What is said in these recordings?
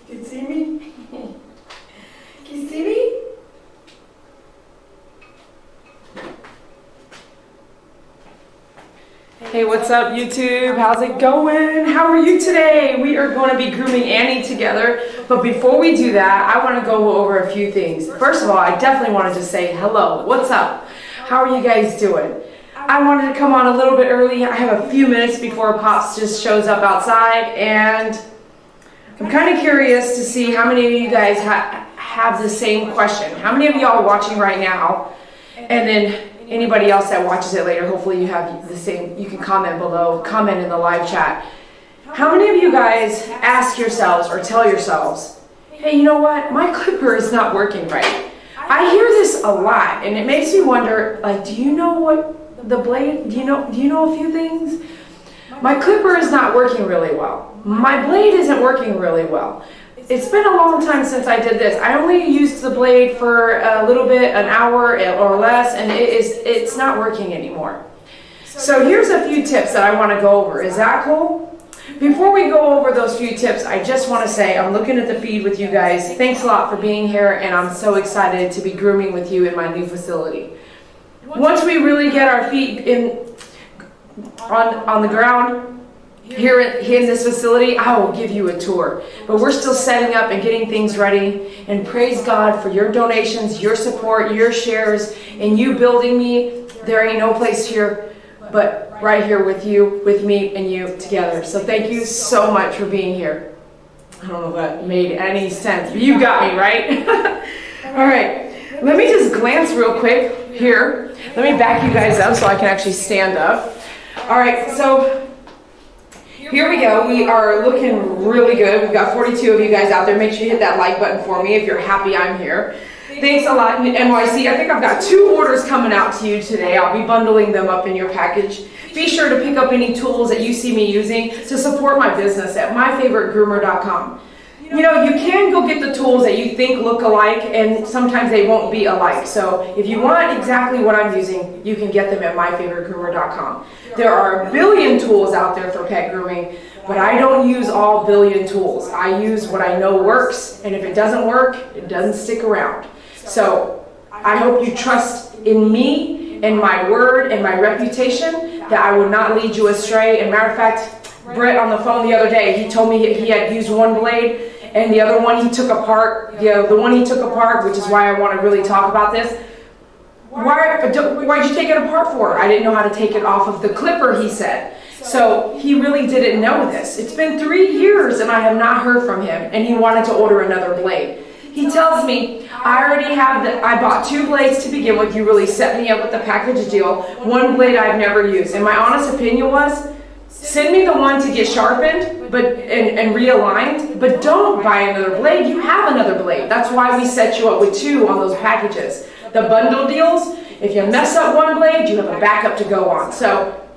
Can you see me? Can you see me? Hey, what's up YouTube? How's it going? How are you today? We are going to be grooming Annie together, but before we do that, I want to go over a few things. First of all, I definitely wanted to say hello. What's up? How are you guys doing? I wanted to come on a little bit early. I have a few minutes before Pops just shows up outside, and I'm kind of curious to see how many of you guys have the same question. How many of y'all are watching right now? And then anybody else that watches it later, hopefully you have the same. You can comment below, comment in the live chat. How many of you guys ask yourselves or tell yourselves, hey, you know what? My clipper is not working right. I hear this a lot, and it makes me wonder, like, do you know what the blade, do you know a few things? My clipper is not working really well. My blade isn't working really well. It's been a long time since I did this. I only used the blade for a little bit, an hour or less, and it's not working anymore. So here's a few tips that I want to go over. Is that cool? Before we go over those few tips, I just want to say I'm looking at the feed with you guys. Thanks a lot for being here, and I'm so excited to be grooming with you in my new facility. Once we really get our feet on the ground, here in this facility, I will give you a tour. But we're still setting up and getting things ready. And praise God for your donations, your support, your shares, and you building me. There ain't no place here but right here with you, with me and you together. So thank you so much for being here. I don't know if that made any sense, but you got me, right? All right, let me just glance real quick here. Let me back you guys up so I can actually stand up. All right, so here we go. We are looking really good. We've got 42 of you guys out there. Make sure you hit that like button for me if you're happy I'm here. Thanks a lot, NYC. I think I've got 2 orders coming out to you today. I'll be bundling them up in your package. Be sure to pick up any tools that you see me using to support my business at myfavoritegroomer.com. You know, you can go get the tools that you think look alike, and sometimes they won't be alike. So if you want exactly what I'm using, you can get them at myfavoritegroomer.com. There are a billion tools out there for pet grooming, but I don't use all billion tools. I use what I know works, and if it doesn't work, it doesn't stick around. So I hope you trust in me and my word and my reputation that I would not lead you astray. And matter of fact, Brett on the phone the other day, he told me he had used one blade, and the other one he took apart. The one he took apart, which is why I want to really talk about this. Why'd you take it apart for? I didn't know how to take it off of the clipper, he said. So he really didn't know this. It's been 3 years and I have not heard from him, and he wanted to order another blade. He tells me, I bought 2 blades to begin with. You really set me up with the package deal. 1 blade I've never used. And my honest opinion was, send me the one to get sharpened and realigned, but don't buy another blade. You have another blade. That's why we set you up with 2 on those packages. The bundle deals, if you mess up 1 blade, you have a backup to go on. So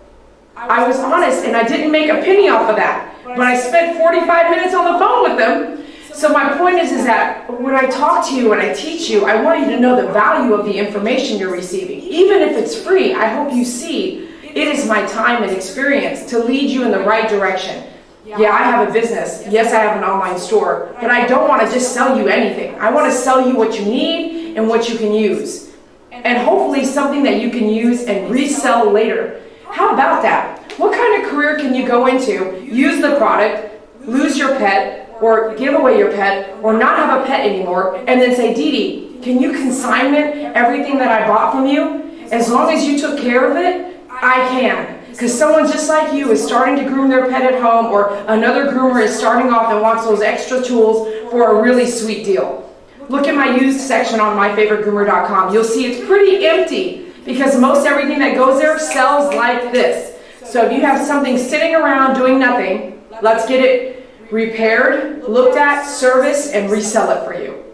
I was honest, and I didn't make a penny off of that, but I spent 45 minutes on the phone with them. So my point is that when I talk to you and I teach you, I want you to know the value of the information you're receiving. Even if it's free, I hope you see it is my time and experience to lead you in the right direction. Yeah, I have a business. Yes, I have an online store, but I don't want to just sell you anything. I want to sell you what you need and what you can use. And hopefully something that you can use and resell later. How about that? What kind of career can you go into, use the product, lose your pet, or give away your pet, or not have a pet anymore, and then say, Dee Dee, can you consignment everything that I bought from you? As long as you took care of it, I can. Because someone just like you is starting to groom their pet at home, or another groomer is starting off and wants those extra tools for a really sweet deal. Look at my used section on myfavoritegroomer.com. You'll see it's pretty empty because most everything that goes there sells like this. So if you have something sitting around doing nothing, let's get it repaired, looked at, serviced, and resell it for you.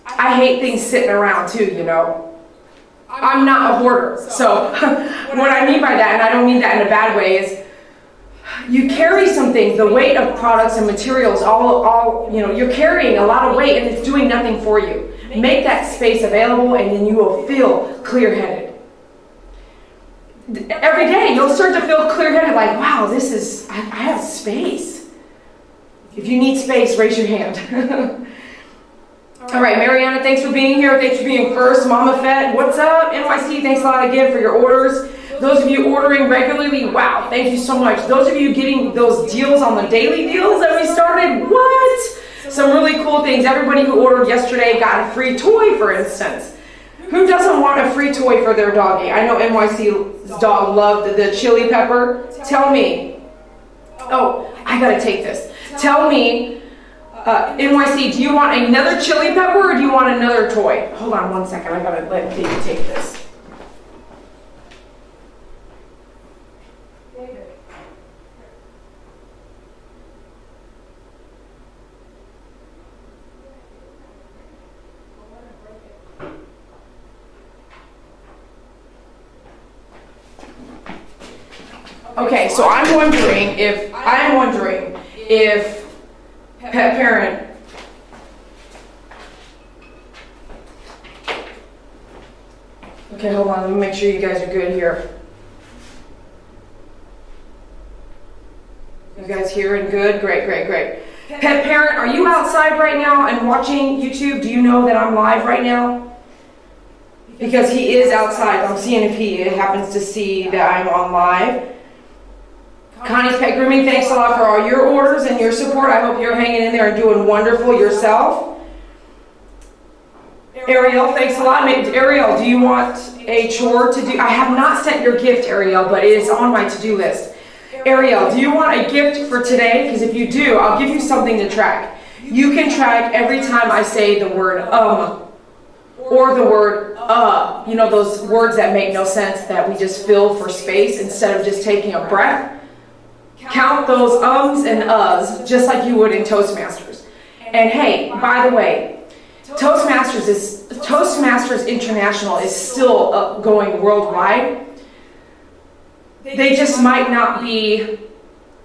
I hate things sitting around too, you know. I'm not a hoarder. So what I mean by that, and I don't mean that in a bad way, is you carry some things, the weight of products and materials, you're carrying a lot of weight and it's doing nothing for you. Make that space available and then you will feel clear-headed. Every day you'll start to feel clear-headed, like, wow, I have space. If you need space, raise your hand. All right, Mariana, thanks for being here. Thanks for being first. Mama Fett, what's up? NYC, thanks a lot again for your orders. Those of you ordering regularly, wow, thank you so much. Those of you getting those deals on the daily deals that we started, what? Some really cool things. Everybody who ordered yesterday got a free toy, for instance. Who doesn't want a free toy for their doggy? I know NYC's dog loved the chili pepper. Tell me. Oh, I gotta take this. Tell me, NYC, do you want another chili pepper or do you want another toy? Hold on one second. I gotta let David take this. Okay, so I'm wondering if pet parent okay, hold on, let me make sure you guys are good here. You guys here and good? Great. Pet parent, are you outside right now and watching YouTube? Do you know that I'm live right now? Because he is outside. I'm seeing if he happens to see that I'm on live. Connie's Pet Grooming, thanks a lot for all your orders and your support. I hope you're hanging in there and doing wonderful yourself. Ariel, thanks a lot. Ariel, do you want a chore to do? I have not sent your gift, Ariel, but it is on my to-do list. Ariel, do you want a gift for today? Because if you do, I'll give you something to track. You can track every time I say the word or the word you know, those words that make no sense that we just fill for space instead of just taking a breath. Count those ums and uhs just like you would in Toastmasters. And hey, by the way, Toastmasters International is still going worldwide. They just might not be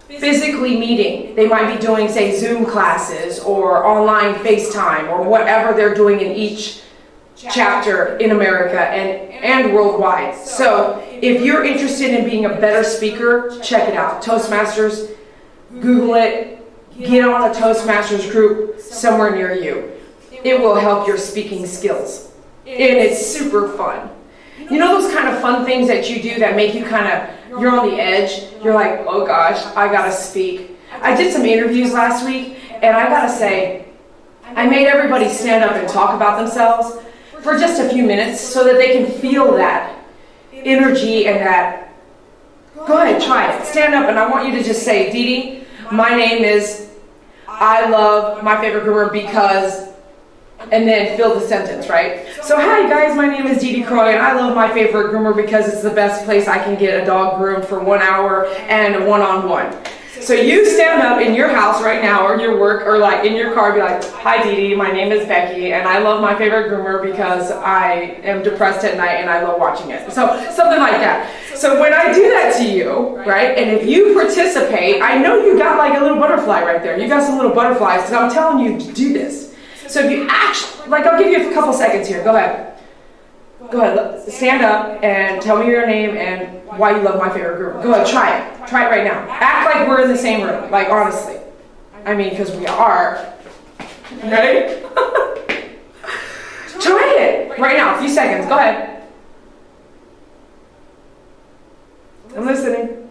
physically meeting. They might be doing, say, Zoom classes or online FaceTime or whatever they're doing in each chapter in America and worldwide. So if you're interested in being a better speaker, check it out. Toastmasters, Google it, get on a Toastmasters group somewhere near you. It will help your speaking skills. And it's super fun. You know those kind of fun things that you do that make you kind of, you're on the edge. You're like, oh gosh, I gotta speak. I did some interviews last week and I gotta say, I made everybody stand up and talk about themselves for just a few minutes so that they can feel that energy and that. Go ahead, try it. Stand up and I want you to just say, Dee Dee, my name is, I love my favorite groomer because, and then fill the sentence, right? So hi guys, my name is Dee Dee Croy and I love my favorite groomer because it's the best place I can get a dog groomed for 1 hour and one-on-one. So you stand up in your house right now or in your work or like in your car, be like, hi Dee Dee, my name is Becky and I love my favorite groomer because I am depressed at night and I love watching it. So something like that. So when I do that to you, right, and if you participate, I know you got like a little butterfly right there. You got some little butterflies because I'm telling you to do this. So if you actually, like I'll give you a couple seconds here, go ahead. Go ahead, stand up and tell me your name and why you love my favorite groomer. Go ahead, try it. Try it right now. Act like we're in the same room, like honestly. I mean, because we are. Ready? Try it right now, a few seconds. Go ahead. I'm listening.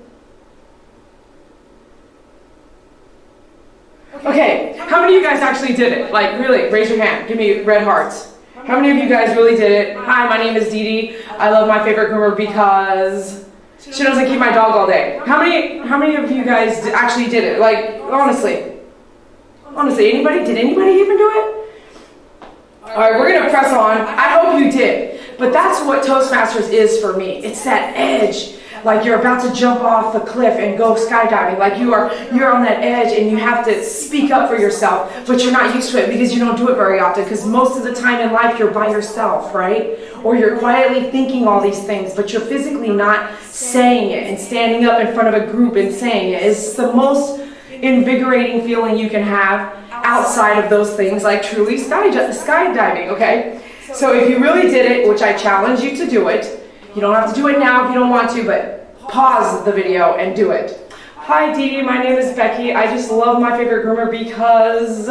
Okay, how many of you guys actually did it? Like really, raise your hand. Give me red hearts. How many of you guys really did it? Hi, my name is Dee Dee. I love my favorite groomer because she doesn't keep my dog all day. How many of you guys actually did it? Like, honestly, anybody? Did anybody even do it? All right, we're gonna press on. I hope you did. But that's what Toastmasters is for me. It's that edge. Like you're about to jump off the cliff and go skydiving. Like you're on that edge and you have to speak up for yourself, but you're not used to it because you don't do it very often because most of the time in life you're by yourself, right? Or you're quietly thinking all these things, but you're physically not saying it and standing up in front of a group and saying it. It's the most invigorating feeling you can have outside of those things like truly skydiving, okay? So if you really did it, which I challenge you to do it, you don't have to do it now if you don't want to, but pause the video and do it. Hi Dee Dee, my name is Becky. I just love my favorite groomer because,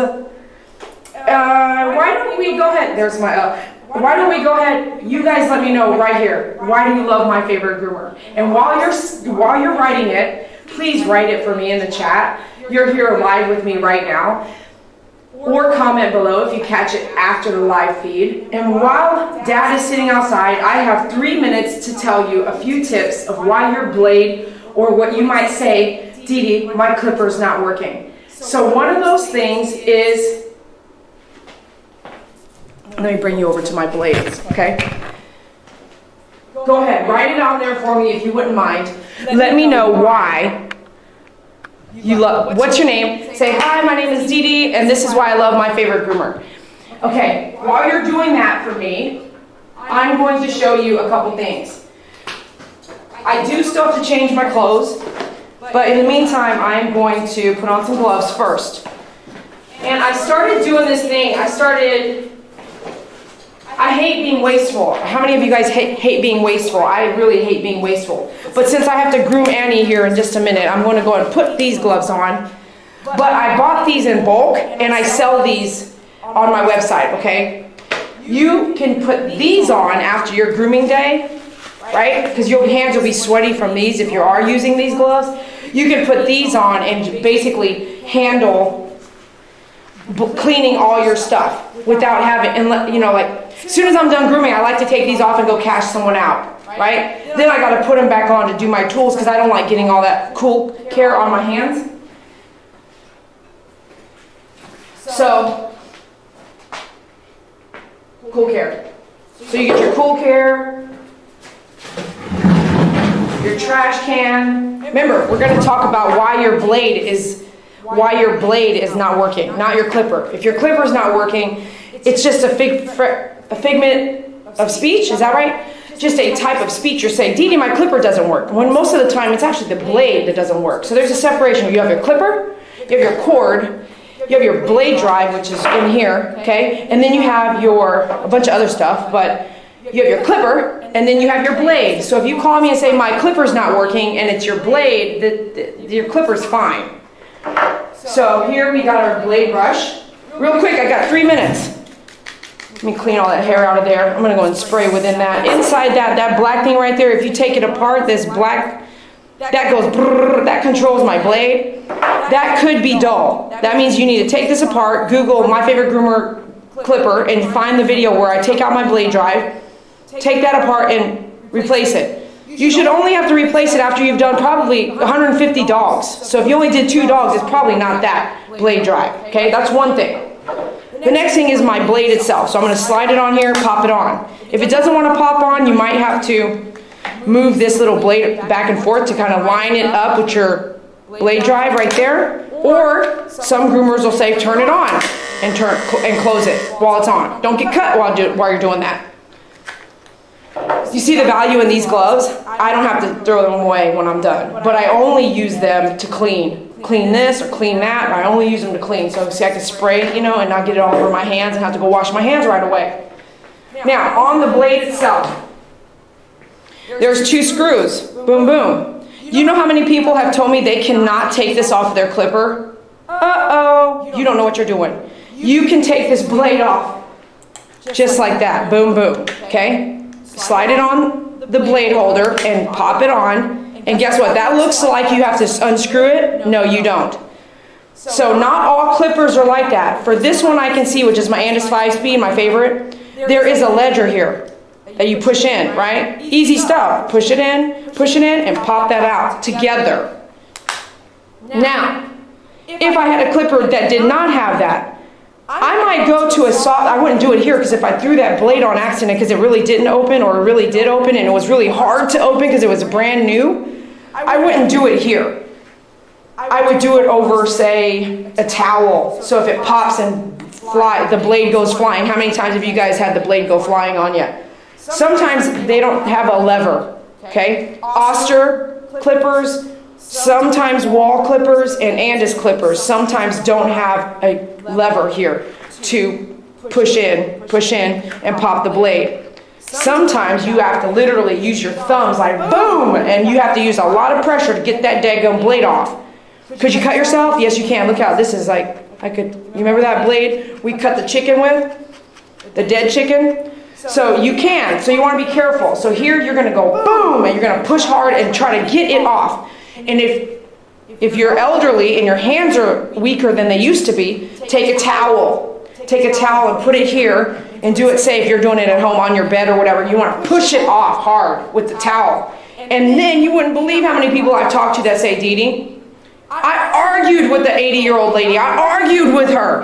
why don't we go ahead, there's my, why don't we go ahead, you guys let me know right here, why do you love my favorite groomer? And while you're writing it, please write it for me in the chat. You're here live with me right now. Or comment below if you catch it after the live feed. And while Dad is sitting outside, I have 3 minutes to tell you a few tips of why your blade, or what you might say, Dee Dee, my clipper's not working. So one of those things is, let me bring you over to my blades, okay? Go ahead, write it on there for me if you wouldn't mind. Let me know why you love, what's your name? Say, hi, my name is Dee Dee, and this is why I love my favorite groomer. Okay, while you're doing that for me, I'm going to show you a couple things. I do still have to change my clothes, but in the meantime, I'm going to put on some gloves first. And I started doing this thing, I hate being wasteful. How many of you guys hate being wasteful? I really hate being wasteful. But since I have to groom Annie here in just a minute, I'm going to go and put these gloves on. But I bought these in bulk, and I sell these on my website, okay? You can put these on after your grooming day, right? Because your hands will be sweaty from these if you are using these gloves. You can put these on and basically handle cleaning all your stuff without having, and you know, like, as soon as I'm done grooming, I like to take these off and go cash someone out, right? Then I got to put them back on to do my tools because I don't like getting all that cool care on my hands. So, cool care. So you get your cool care, your trash can. Remember, we're going to talk about why your blade is not working, not your clipper. If your clipper is not working, it's just a figment of speech, is that right? Just a type of speech. You're saying, Dee Dee, my clipper doesn't work. When most of the time, it's actually the blade that doesn't work. So there's a separation. You have your clipper, you have your cord, you have your blade drive, which is in here, okay? And then you have a bunch of other stuff, but you have your clipper, and then you have your blade. So if you call me and say, my clipper's not working, and it's your blade, your clipper's fine. So here we got our blade brush. Real quick, I got 3 minutes. Let me clean all that hair out of there. I'm going to go and spray within that. Inside that black thing right there, if you take it apart, this black, that goes brrr, that controls my blade. That could be dull. That means you need to take this apart, Google my favorite groomer clipper, and find the video where I take out my blade drive, take that apart, and replace it. You should only have to replace it after you've done probably 150 dogs. So if you only did 2 dogs, it's probably not that blade drive. Okay, that's one thing. The next thing is my blade itself. So I'm going to slide it on here, pop it on. If it doesn't want to pop on, you might have to move this little blade back and forth to kind of line it up with your blade drive right there. Or some groomers will say turn it on and close it while it's on. Don't get cut while you're doing that. You see the value in these gloves? I don't have to throw them away when I'm done, but I only use them to clean this or clean that. I only use them to clean, so see, I can spray, you know, and not get it all over my hands and have to go wash my hands right away. Now, on the blade itself, there's 2 screws. Boom, boom. You know how many people have told me they cannot take this off their clipper? Uh-oh, you don't know what you're doing. You can take this blade off just like that. Boom, boom, okay? Slide it on the blade holder and pop it on. And guess what? That looks like you have to unscrew it. No, you don't. So not all clippers are like that. For this one I can see, which is my Andis 5-speed, my favorite, there is a ledger here that you push in, right? Easy stuff. Push it in, and pop that out together. Now, if I had a clipper that did not have that, I might go to a soft, I wouldn't do it here because if I threw that blade on accident because it really didn't open or it really did open and it was really hard to open because it was brand new, I wouldn't do it here. I would do it over, say, a towel. So if it pops and the blade goes flying. How many times have you guys had the blade go flying on you? Sometimes they don't have a lever, okay? Oster clippers, sometimes wall clippers, and Andis clippers sometimes don't have a lever here to push in and pop the blade. Sometimes you have to literally use your thumbs like boom, and you have to use a lot of pressure to get that daggone blade off. Could you cut yourself? Yes, you can. Look how this is like, you remember that blade we cut the chicken with? The dead chicken? So you can. So you want to be careful. So here you're going to go boom, and you're going to push hard and try to get it off. And if you're elderly and your hands are weaker than they used to be, take a towel. Take a towel and put it here and do it, say if you're doing it at home on your bed or whatever, you want to push it off hard with the towel. And then you wouldn't believe how many people I've talked to that say, Dee Dee, I argued with the 80-year-old lady. I argued with her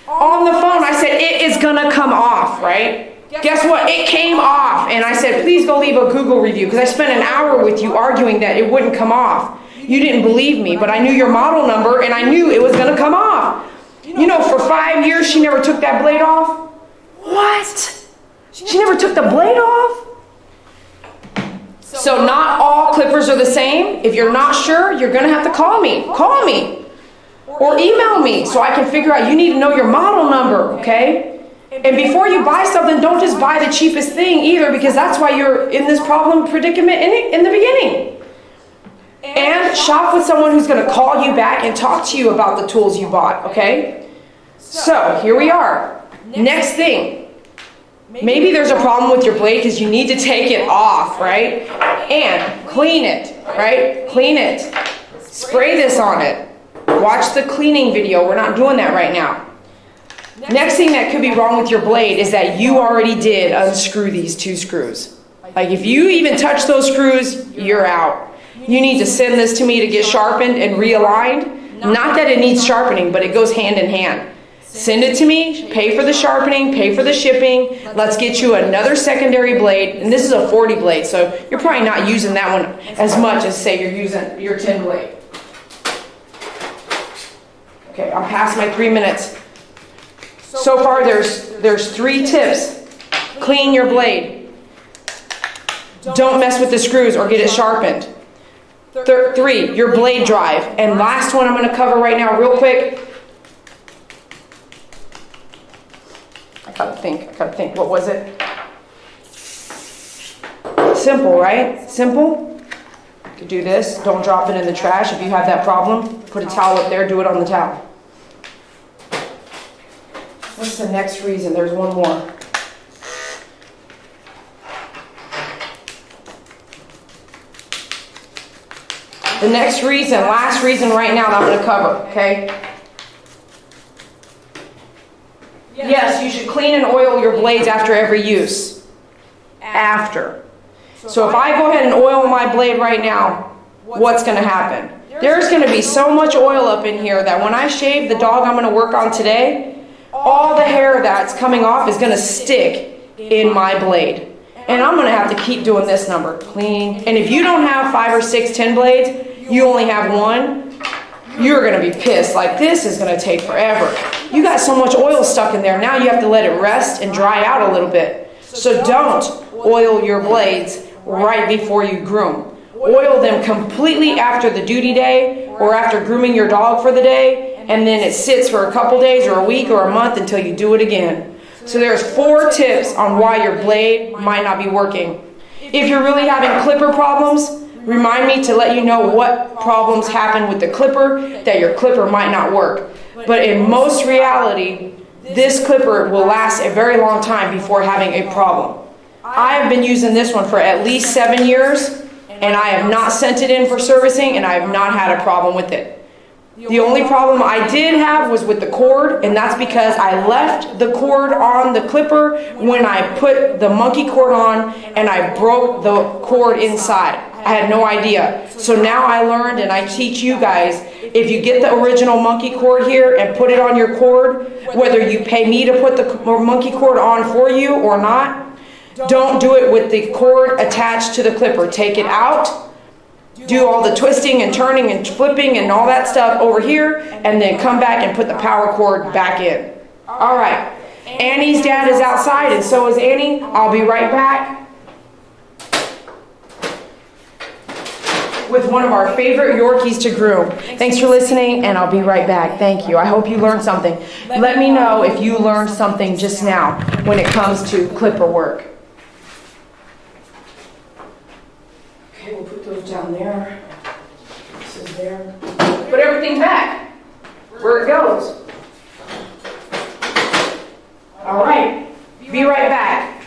on the phone. I said, it is going to come off, right? Guess what? It came off. And I said, please go leave a Google review, because I spent an hour with you arguing that it wouldn't come off. You didn't believe me, but I knew your model number and I knew it was going to come off. You know, for 5 years, she never took that blade off. What? She never took the blade off? So not all clippers are the same. If you're not sure, you're going to have to call me. Call me. Or email me so I can figure out. You need to know your model number, okay? And before you buy something, don't just buy the cheapest thing either, because that's why you're in this problem predicament in the beginning. And shop with someone who's going to call you back and talk to you about the tools you bought, okay? So here we are. Next thing. Maybe there's a problem with your blade because you need to take it off, right? And clean it, right? Clean it. Spray this on it. Watch the cleaning video. We're not doing that right now. Next thing that could be wrong with your blade is that you already did unscrew these 2 screws. Like if you even touch those screws, you're out. You need to send this to me to get sharpened and realigned. Not that it needs sharpening, but it goes hand in hand. Send it to me, pay for the sharpening, pay for the shipping. Let's get you another secondary blade. And this is a 40 blade, so you're probably not using that one as much as, say, you're using your 10 blade. Okay, I'm past my 3 minutes. So far, there's 3 tips. Clean your blade. Don't mess with the screws or get it sharpened. 3, your blade drive. And last one I'm going to cover right now real quick. I gotta think. What was it? Simple, right? Simple. You can do this. Don't drop it in the trash. If you have that problem, put a towel up there. Do it on the towel. What's the next reason? There's one more. The next reason, last reason right now that I'm going to cover, okay? Yes, you should clean and oil your blades after every use. After. So if I go ahead and oil my blade right now, what's going to happen? There's going to be so much oil up in here that when I shave the dog I'm going to work on today, all the hair that's coming off is going to stick in my blade. And I'm going to have to keep doing this number. Clean. And if you don't have 5 or 6 10 blades, you only have 1, you're going to be pissed. Like, this is going to take forever. You got so much oil stuck in there. Now you have to let it rest and dry out a little bit. So don't oil your blades right before you groom. Oil them completely after the duty day or after grooming your dog for the day, and then it sits for a couple days or a week or a month until you do it again. So there's 4 tips on why your blade might not be working. If you're really having clipper problems, remind me to let you know what problems happen with the clipper that your clipper might not work. But in most reality, this clipper will last a very long time before having a problem. I have been using this one for at least 7 years, and I have not sent it in for servicing, and I have not had a problem with it. The only problem I did have was with the cord, and that's because I left the cord on the clipper when I put the monkey cord on, and I broke the cord inside. I had no idea. So now I learned, and I teach you guys, if you get the original monkey cord here and put it on your cord, whether you pay me to put the monkey cord on for you or not, don't do it with the cord attached to the clipper. Take it out. Do all the twisting and turning and flipping and all that stuff over here, and then come back and put the power cord back in. All right. Annie's dad is outside, and so is Annie. I'll be right back with one of our favorite Yorkies to groom. Thanks for listening, and I'll be right back. Thank you. I hope you learned something. Let me know if you learned something just now when it comes to clipper work. Okay, we'll put those down there. This is there. put everything back where it goes. All right, be right back.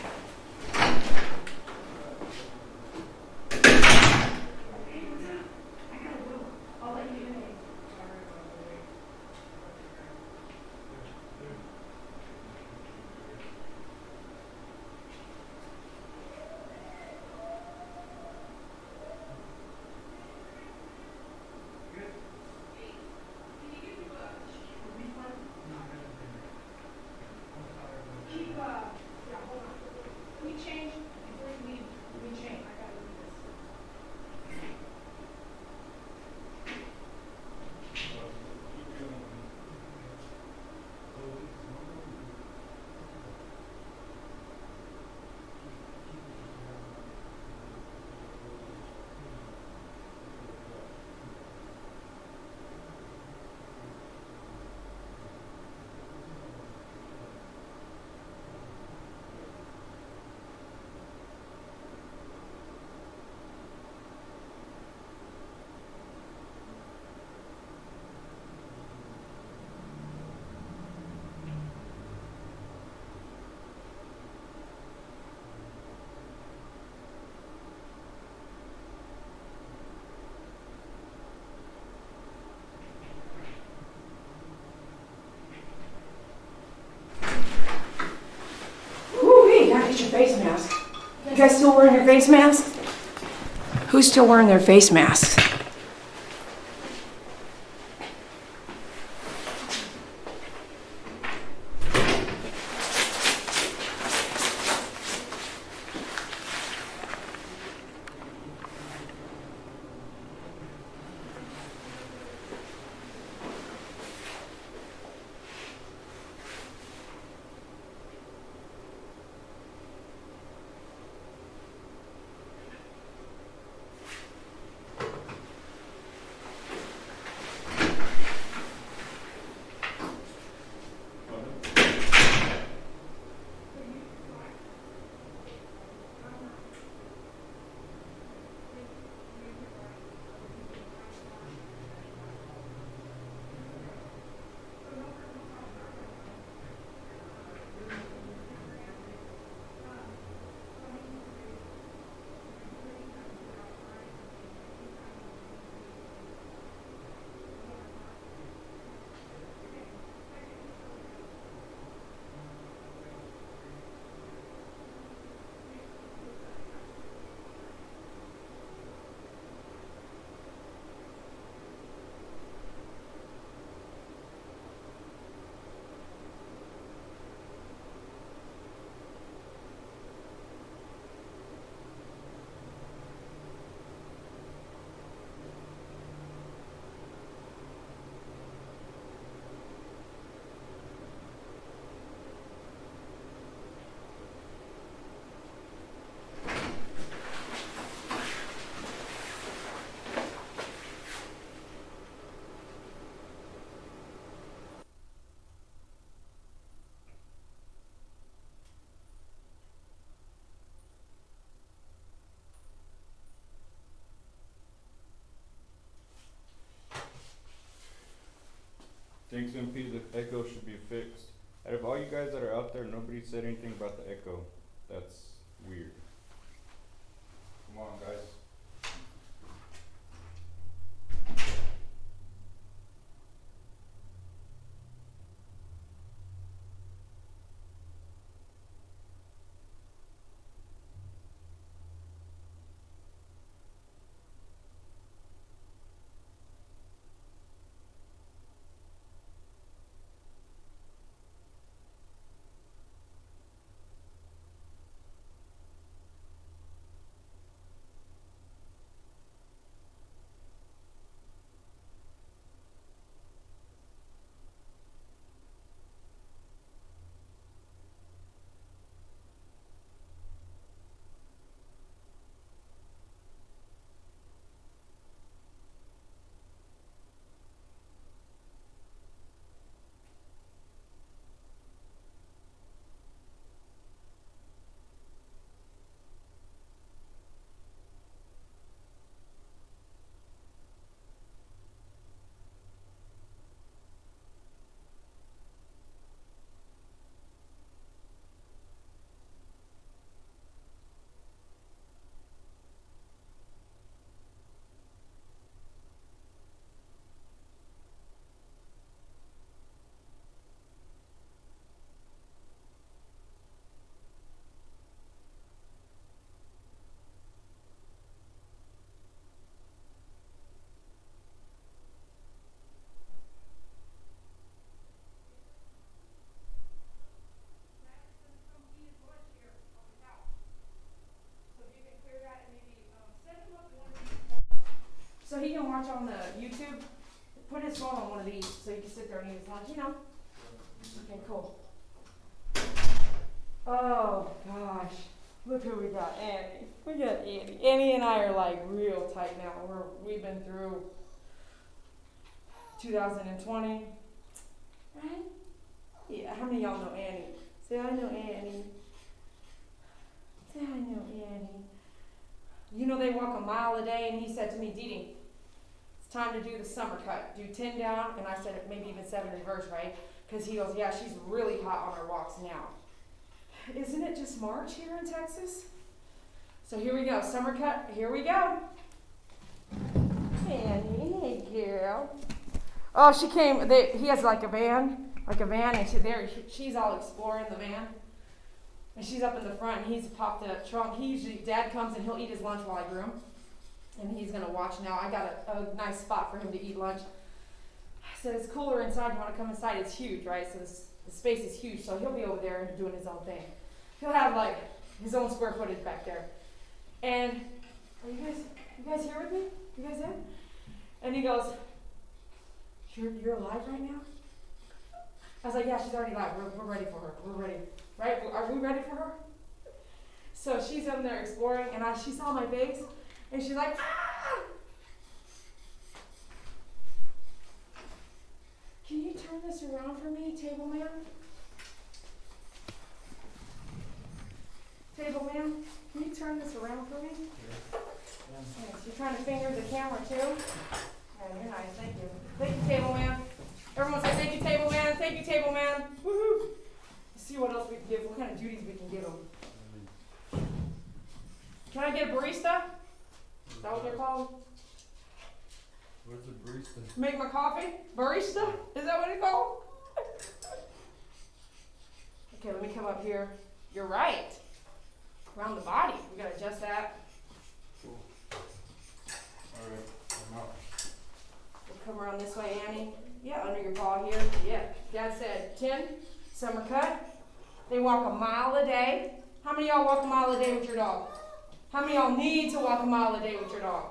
Get your face mask. You guys still wearing your face mask? Who's still wearing their face masks? Thanks, MP. The echo should be fixed. Out of all you guys that are out there, nobody said anything about the echo. That's weird. Come on, guys. on the YouTube? Put his phone on one of these so you can sit there and eat his lunch, you know? Okay, cool. Oh, gosh. Look who we got, Annie. We got Annie. Annie and I are like real tight now. We've been through 2020, right? Yeah, how many of y'all know Annie? Say, I know Annie. Say, I know Annie. You know they walk a mile a day, and he said to me, Dee Dee, it's time to do the summer cut. Do 10 down, and I said maybe even 7 reverse, right? Because he goes, yeah, she's really hot on her walks now. Isn't it just March here in Texas? So here we go, summer cut, here we go. Annie, hey girl. Oh, she came, he has like a van, and she's all exploring the van. And she's up in the front, and he's popped a trunk. Dad comes and he'll eat his lunch while I groom. And he's gonna watch now. I got a nice spot for him to eat lunch. I said, it's cooler inside, you wanna come inside? It's huge, right? So the space is huge, so he'll be over there doing his own thing. He'll have like his own square footage back there. And are you guys here with me? You guys in? And he goes, you're alive right now? I was like, yeah, she's already alive. We're ready for her. We're ready. Right? Are we ready for her? So she's in there exploring, and she saw my face, and she's like, ah! Can you turn this around for me, table man? Table man, can you turn this around for me? Yeah. Thanks. You're trying to finger the camera too? Yeah, you're nice. Thank you. Thank you, table man. Everyone say thank you, table man. Thank you, table man. Woohoo! Let's see what else we can give. What kind of duties we can give them. Can I get a barista? Is that what they're called? What's a barista? Make my coffee? Barista? Is that what it's called? Okay, let me come up here. You're right. Around the body. We gotta adjust that. Cool. Alright, I'm out. We'll come around this way, Annie. Yeah, under your paw here. Yeah. Dad said 10, summer cut. They walk a mile a day. How many of y'all walk a mile a day with your dog? How many of y'all need to walk a mile a day with your dog?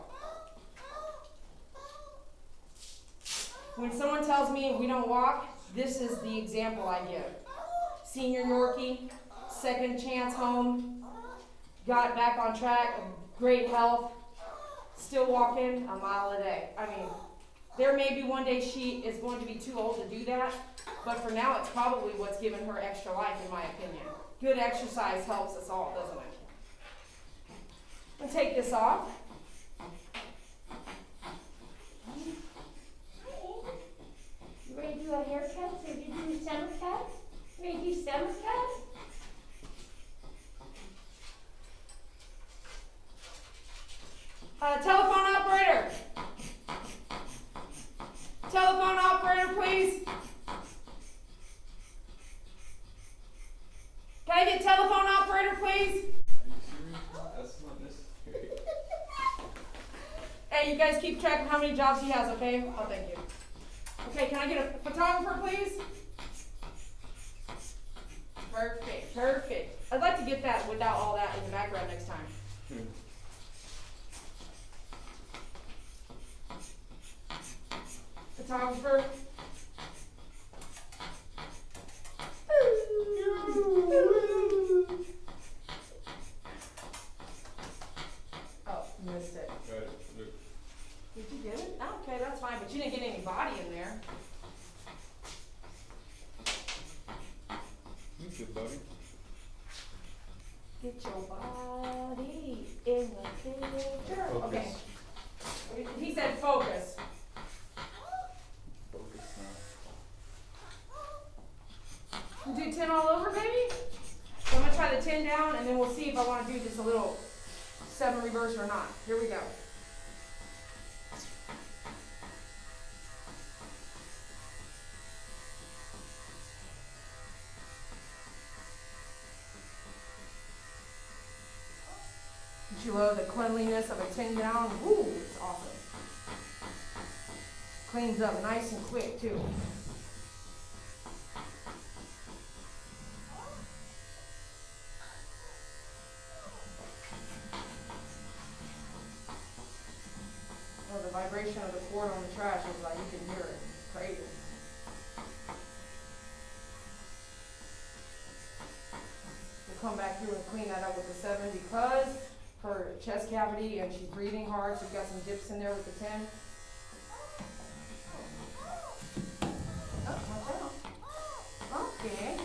When someone tells me we don't walk, this is the example I give. Senior Yorkie, second chance home, got back on track, great health, still walking a mile a day. I mean, there may be one day she is going to be too old to do that, but for now it's probably what's given her extra life, in my opinion. Good exercise helps us all, doesn't it? I'm gonna take this off. You ready to do a haircut? So you do summer cut? You ready to do summer cut? Telephone operator. Telephone operator, please. Can I get telephone operator, please? That's not necessary. Hey, you guys keep track of how many jobs he has, okay? Oh, thank you. Okay, can I get a photographer, please? Perfect, perfect. I'd like to get that without all that in the background next time. Photographer. Oh, missed it. Got it. Look. Did you get it? Oh, okay, that's fine, but you didn't get any body in there. You good, buddy? Get your body in the picture. Okay. He said focus. Focus now. Do 10 all over, baby? So I'm going to try the 10 down, and then we'll see if I want to do just a little 7 reverse or not. Here we go. Don't you love the cleanliness of a 10 down? Woo, it's awesome. Cleans up nice and quick, too. Oh, the vibration. vibration of the cord on the trash is like, you can hear it. It's crazy. We'll come back through and clean that up with the 7 because her chest cavity and she's breathing hard. She's got some dips in there with the 10. Oh, watch out. Okay.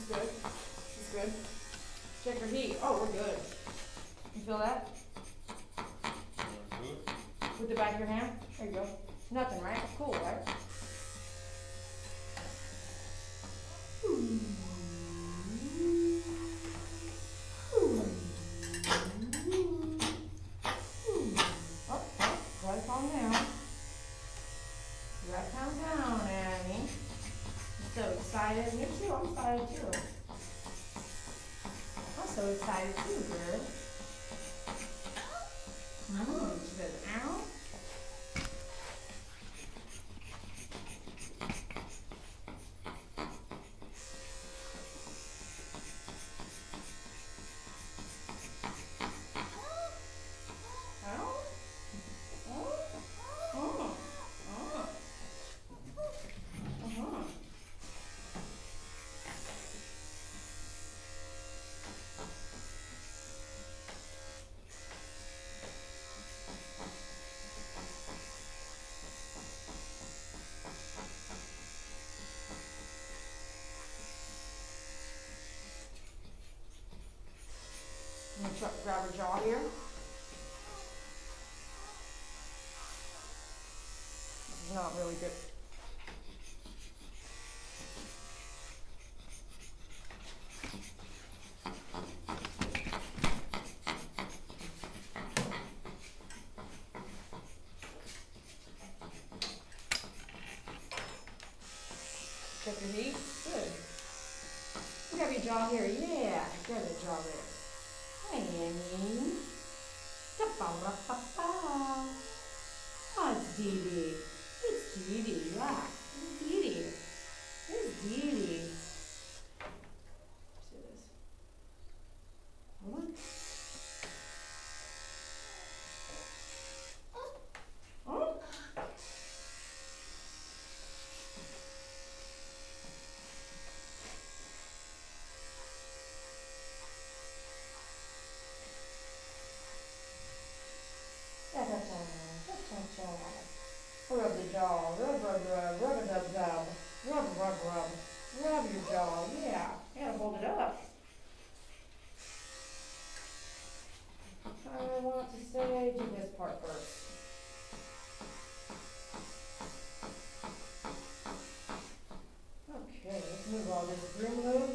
Good. It's good. Check your heat. Oh, we're good. You feel that? With the back of your hand? There you go. Nothing, right? It's cool, right? Oh, gotta calm down. You gotta calm down, Annie. So excited. Me too. I'm excited too. I'm so excited too, girl. She says, ow. Grab her jaw here. This is not really good. Check your heat. Good. Grab your jaw here. Yeah. Grab the jaw there. Hi, Annie. Ta-ba-ra-pa-pa. Oh, it's Dee-Dee. It's Dee-Dee. Yeah. It's Dee-Dee. It's Dee-Dee. See this. Hold on. Oh. Rub the jaw, rub-a-dub-dub, rub. Rub your jaw, yeah. You gotta hold it up. I want to say, do this part first. Okay, let's move all this groom lube.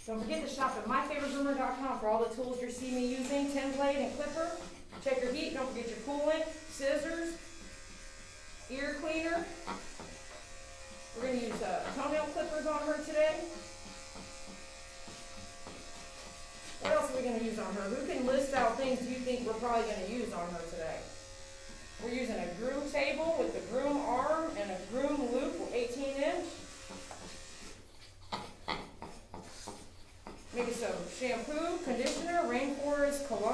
Don't forget to shop at myfavoritegroomer.com for all the tools you see me using, 10-blade and clipper. Check your heat, don't forget your coolant, scissors, ear cleaner. We're going to use toenail clippers on her today. What else are we going to use on her? Who can list out things you think we're probably going to use on her today? We're using a groom table with the groom arm and a groom loop, 18-inch. Maybe some shampoo, conditioner, rainforest, cologne.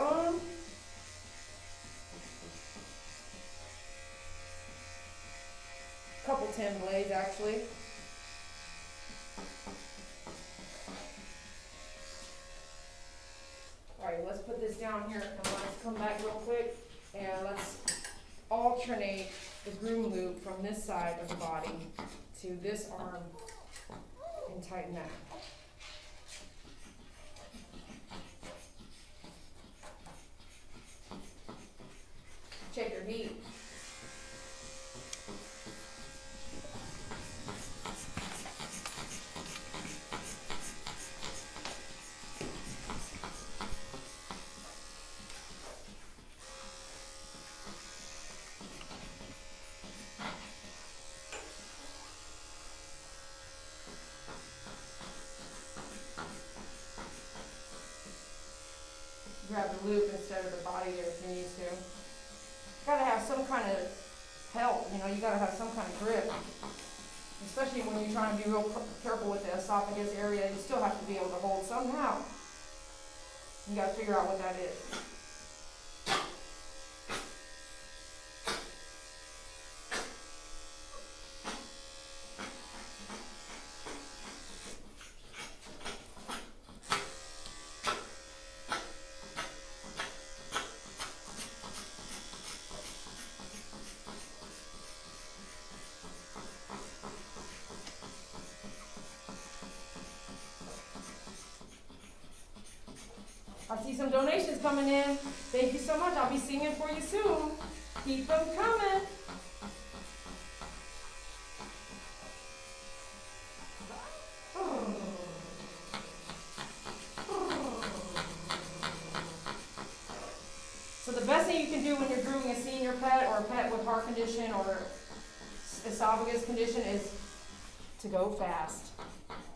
couple 10 blades actually. Alright, let's put this down here and let's come back real quick and let's alternate the groom loop from this side of the body to this arm and tighten that. Check your heat. Grab the loop instead of the body there if you need to. Gotta have some kind of help, you know, you gotta have some kind of grip. Especially when you're trying to be real careful with the esophagus area, you still have to be able to hold somehow. You gotta figure out what that is. I see some donations coming in. Thank you so much. I'll be singing for you soon. Keep them coming. So the best thing you can do when you're grooming a senior pet or a pet with heart condition or esophagus condition is to go fast.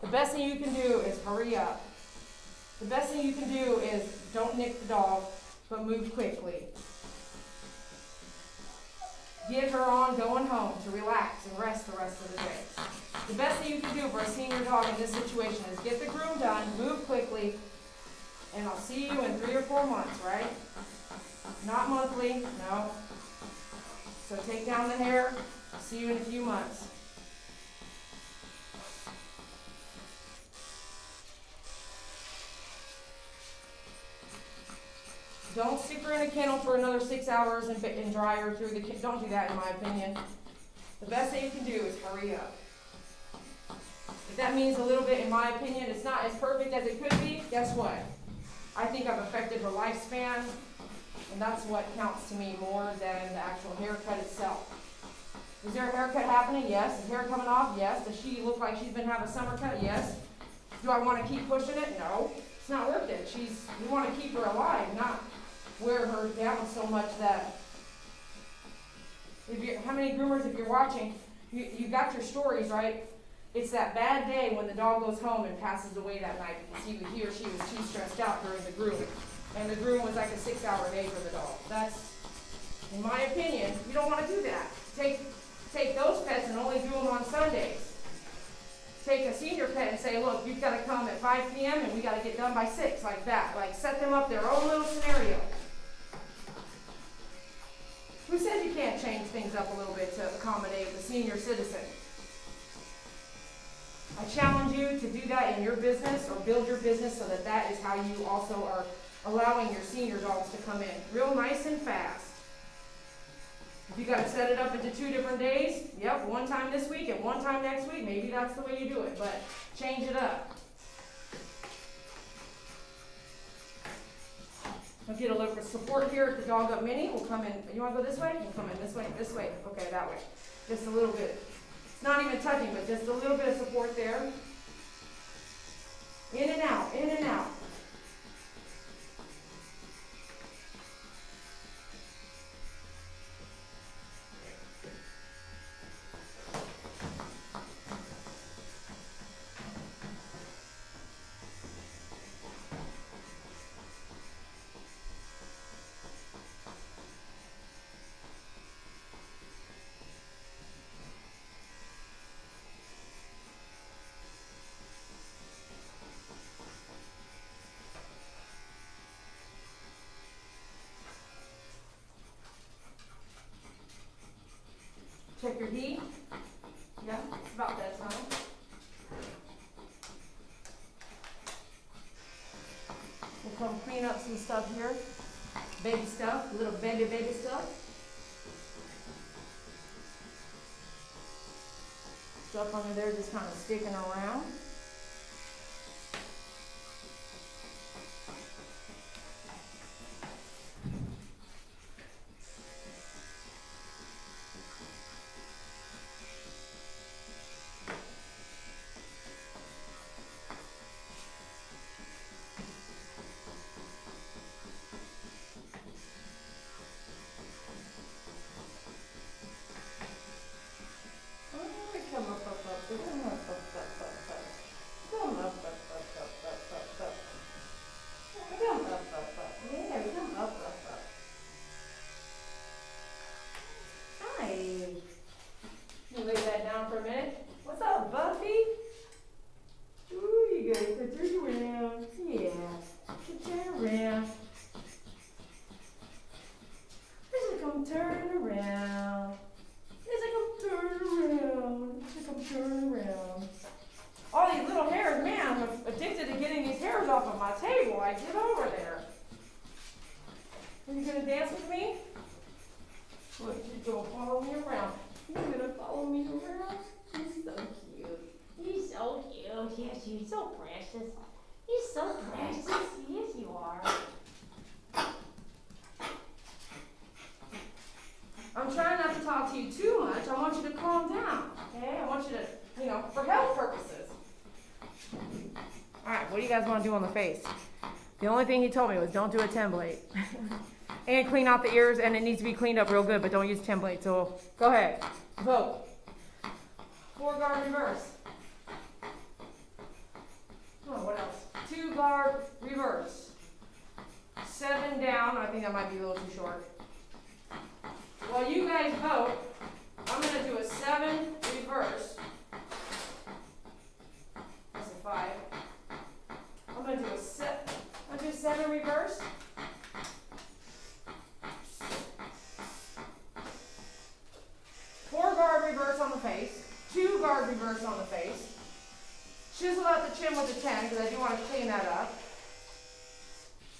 The best thing you can do is hurry up. The best thing you can do is don't nick the dog, but move quickly. Get her on going home to relax and rest the rest of the day. The best thing you can do for a senior dog in this situation is get the groom done, move quickly, and I'll see you in 3 or 4 months, right? Not monthly, no. So take down the hair, I'll see you in a few months. Don't stick her in a kennel for another 6 hours and dry her through the kennel. Don't do that, in my opinion. The best thing you can do is hurry up. If that means a little bit, in my opinion, it's not as perfect as it could be, guess what? I think I've affected her lifespan, and that's what counts to me more than the actual haircut itself. Is there a haircut happening? Yes. Is hair coming off? Yes. Does she look like she's been having a summer cut? Yes. Do I want to keep pushing it? No. It's not worth it. We want to keep her alive, not wear her down so much that how many groomers, if you're watching, you got your stories, right? It's that bad day when the dog goes home and passes away that night because he or she was too stressed out during the groom. And the groom was like a 6-hour day for the dog. That's, in my opinion, you don't want to do that. Take those pets and only do them on Sundays. Take a senior pet and say, look, you've got to come at 5 p.m. and we got to get done by 6, like that. Like set them up their own little scenario. Who said you can't change things up a little bit to accommodate the senior citizen? I challenge you to do that in your business or build your business so that that is how you also are allowing your senior dogs to come in real nice and fast. If you got to set it up into 2 different days, yep, one time this week and one time next week, maybe that's the way you do it, but change it up. I'll get a little support here at the Dog Up Mini. We'll come in. You want to go this way? We'll come in this way. Okay, that way. Just a little bit. It's not even touching, but just a little bit of support there. In and out, in and out. Check your heat. Yeah, it's about that time. We'll come clean up some stuff here. Baby stuff, little baby stuff. Stuff under there just kind of sticking around. For a minute. What's up, Buffy? Ooh, you gotta put your around. Yeah, put your around. As I come turn around. As I come turn around. As I come turn around. All these little hairs, man, I'm addicted to getting these hairs off of my table. I get over there. Are you gonna dance with me? Look, you're gonna follow me around. You're gonna follow me around? He's so cute. He's so cute. Yes, you're so precious. You're so precious. Yes, you are. I'm trying not to talk to you too much. I want you to calm down. Okay? I want you to, for health purposes. All right, what do you guys want to do on the face? The only thing he told me was don't do a 10 blade. And clean out the ears, and it needs to be cleaned up real good, but don't use 10 blade. So go ahead. Vote. 4 guard reverse. Oh, what else? 2 guard reverse. 7 down. I think that might be a little too short. While you guys vote, I'm going to do a 7 reverse. That's a 5. I'm going to do a 7. I'm going to do 7 reverse. 4 guard reverse on the face. 2 guard reverse on the face. Chisel out the chin with a 10 because I do want to clean that up.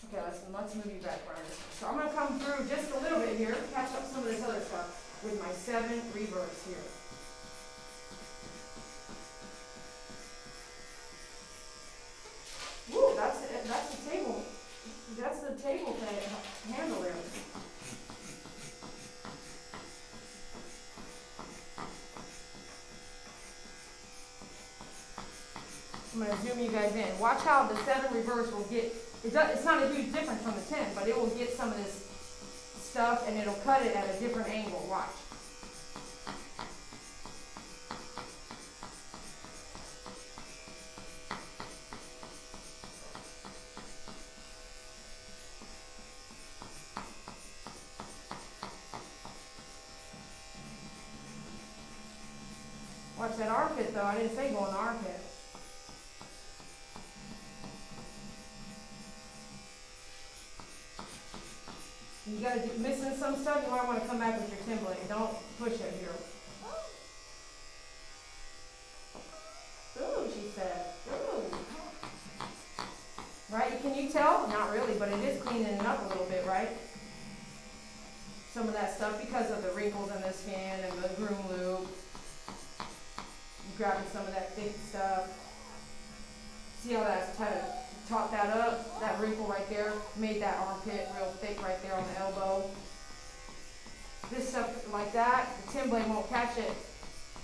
Okay, let's move you back around. So I'm going to come through just a little bit here, catch up some of this other stuff with my 7 reverse here. Woo, that's the table. That's the table handle there. I'm going to zoom you guys in. Watch how the 7 reverse will get, it's not a huge difference from the 10, but it will get some of this stuff and it'll cut it at a different angle. Watch. Watch that armpit though. I didn't say go in the armpit. You gotta do, missing some stuff, you might want to come back with your 10 blade. Don't push it here. Ooh, she said. Ooh. Right? Can you tell? Not really, but it is cleaning it up a little bit, right? Some of that stuff because of the wrinkles in the skin and the groom loop. Grabbing some of that thick stuff. See how that's kind of top that up? That wrinkle right there made that armpit real thick right there on the elbow. This stuff like that, the 10 blade won't catch it.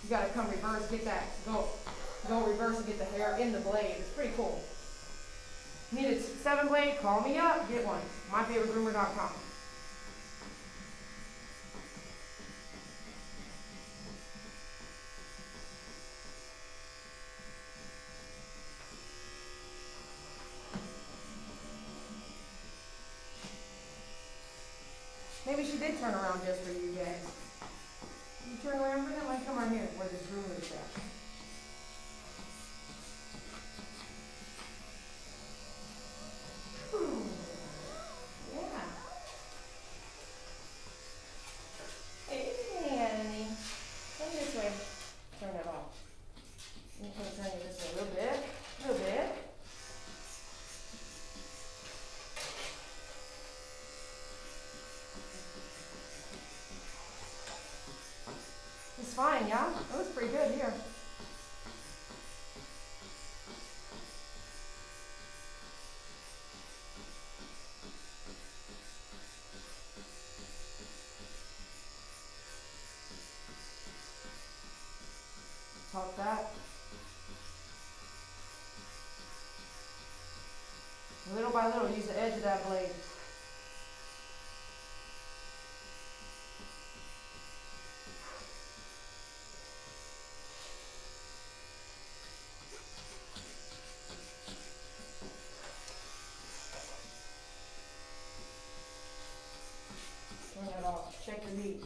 You gotta come reverse, get that, go reverse and get the hair in the blade. It's pretty cool. Need a 7 blade? Call me up, get one. MyFavoriteGroomer.com. Maybe she did turn around just for you guys. You turn around for him? I come right here where this room is at. Yeah. Hey, honey. Come this way. Turn it off. That was pretty good here. Top that. Little by little, use the edge of that blade. Turn that off. Check the meat.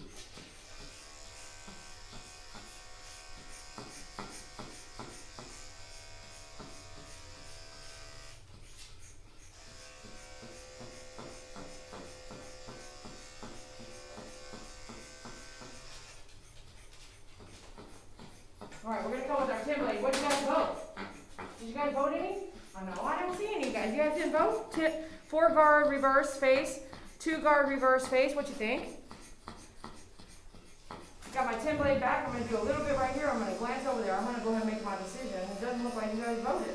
Alright, we're going to come with our template. What did you guys vote? Did you guys vote any? Oh no, I don't see any guys. You guys didn't vote? 4 guard reverse face, 2 guard reverse face. What you think? Got my template back. I'm going to do a little bit right here. I'm going to glance over there. I'm going to go ahead and make my decision. It doesn't look like you guys voted.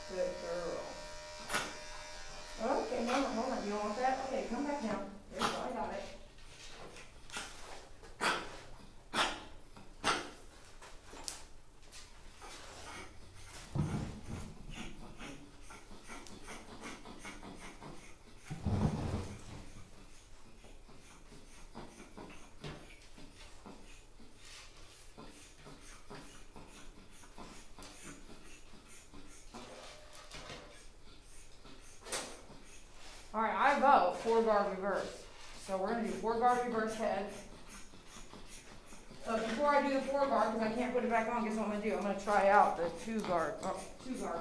Good girl. Okay, hold on. You don't want that? Okay, come back now. There you go. I got it. Alright, I vote 4 guard reverse. So we're going to do 4 guard reverse head. So before I do the 4 guard, because I can't put it back on, guess what I'm going to do? I'm going to try out the 2 guard reverse.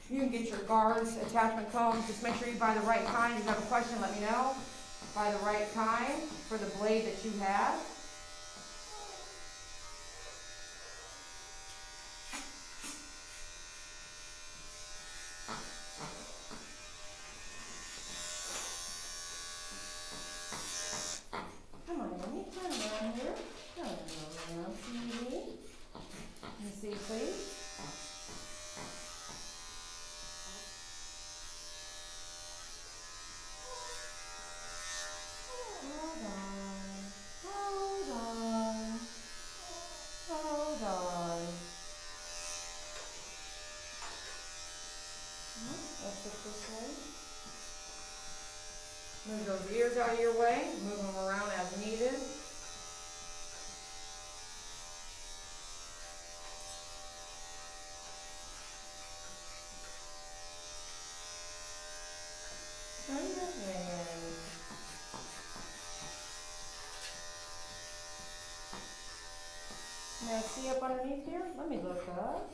You can get your guards, attachment combs. Just make sure you buy the right kind. If you have a question, let me know. Buy the right kind for the blade that you have. Come on, let me turn around here. Turn around, sweetie. Let me see, please. Hold on. Let's look this way. Move those ears out of your way. Move them around as needed. May I see up underneath here? Let me look up.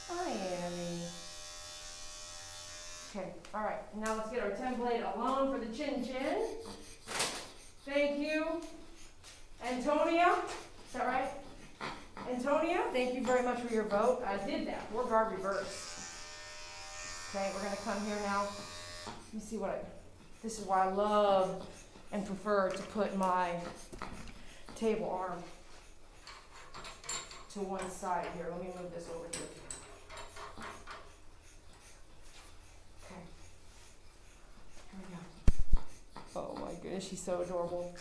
Hi, Annie. Okay, all right. Now let's get our template alone for the chin chin. Thank you, Antonia. Is that right? Antonia, thank you very much for your vote. I did that. 4 guard reverse. Okay, we're going to come here now. Let me see this is why I love and prefer to put my table arm to one side here. Let me move this over here. Okay. Here we go. Oh my goodness, she's so adorable.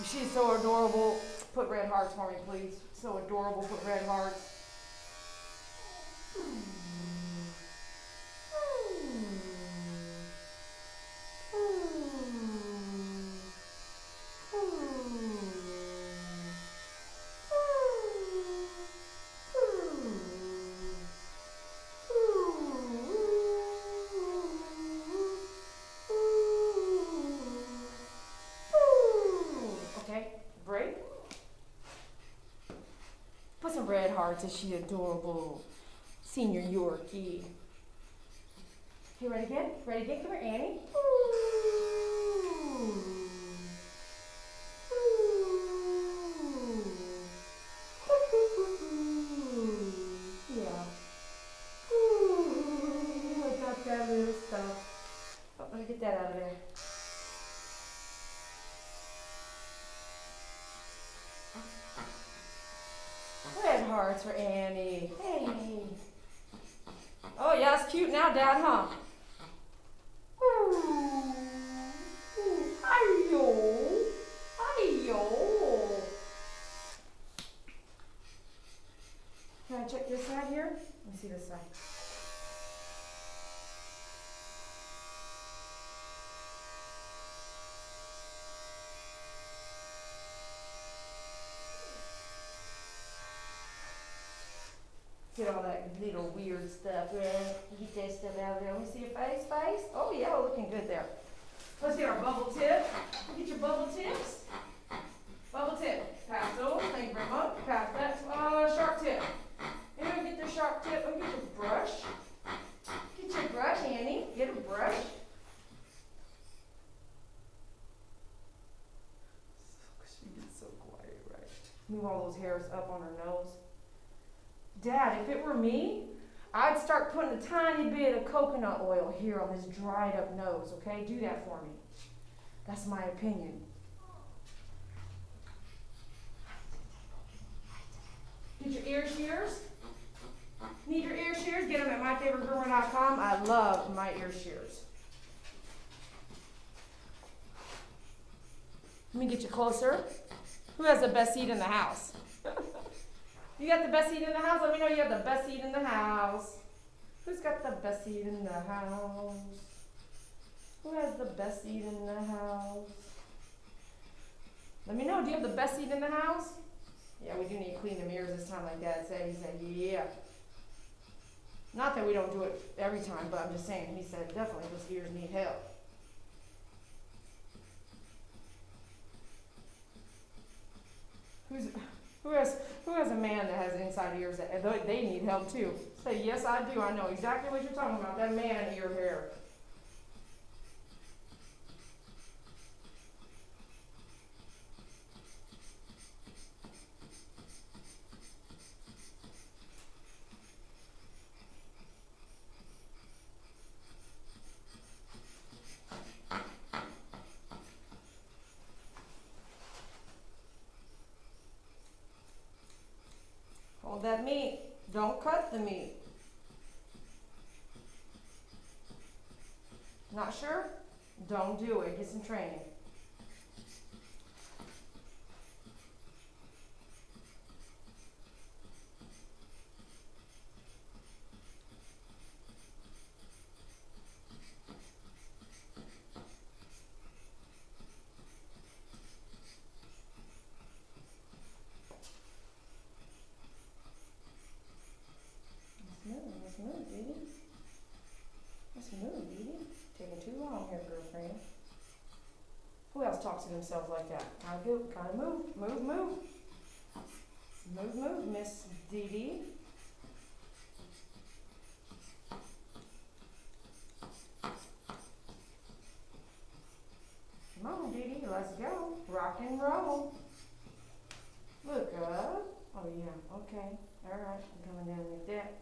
She's so adorable. Put red hearts for me, please. So adorable. Put red hearts. Put some red hearts. Is she adorable? Senior Yorkie. Okay, ready again? Ready again? Come here, Annie. Ooh. Ooh. Red hearts for Annie. Hey. Oh, yeah, it's cute now, Dad, huh? Ooh. Hi-yo. Hi-yo. Can I check this side here? Let me see this side. Get all that little weird stuff, right? Get that stuff out of there. Let me see your face. Oh yeah, looking good there. Let's get our bubble tip. Get your bubble tips. Bubble tip. Pass those. Thank you very much. Pass that. Sharp tip. And get the sharp tip. Get your brush. Get your brush, Annie. Get a brush. She gets so quiet, right? Move all those hairs up on her nose. Dad, if it were me, I'd start putting a tiny bit of coconut oil here on this dried up nose, okay? Do that for me. That's my opinion. Get your ear shears. Need your ear shears? Get them at myfavoritegroomer.com. I love my ear shears. Let me get you closer. Who has the best seat in the house? You got the best seat in the house? Let me know you have the best seat in the house. Who's got the best seat in the house? Who has the best seat in the house? Let me know. Do you have the best seat in the house? Yeah, we do need to clean the mirrors this time, like Dad said. He said, yeah. Not that we don't do it every time, but I'm just saying. He said, definitely those ears need help. Who has a man that has inside ears that they need help too? Say, yes, I do. I know exactly what you're talking about. That man ear hair. Hold that meat. Don't cut the meat. Not sure? Don't do it. Get some training. Let's move, Edie. Taking too long here, girlfriend. Who else talks to themselves like that? Gotta move. Move, Miss Dee Dee. Come on, Dee Dee, let's go. Rock and roll. Look up. Oh yeah, okay. Alright, I'm coming down like that.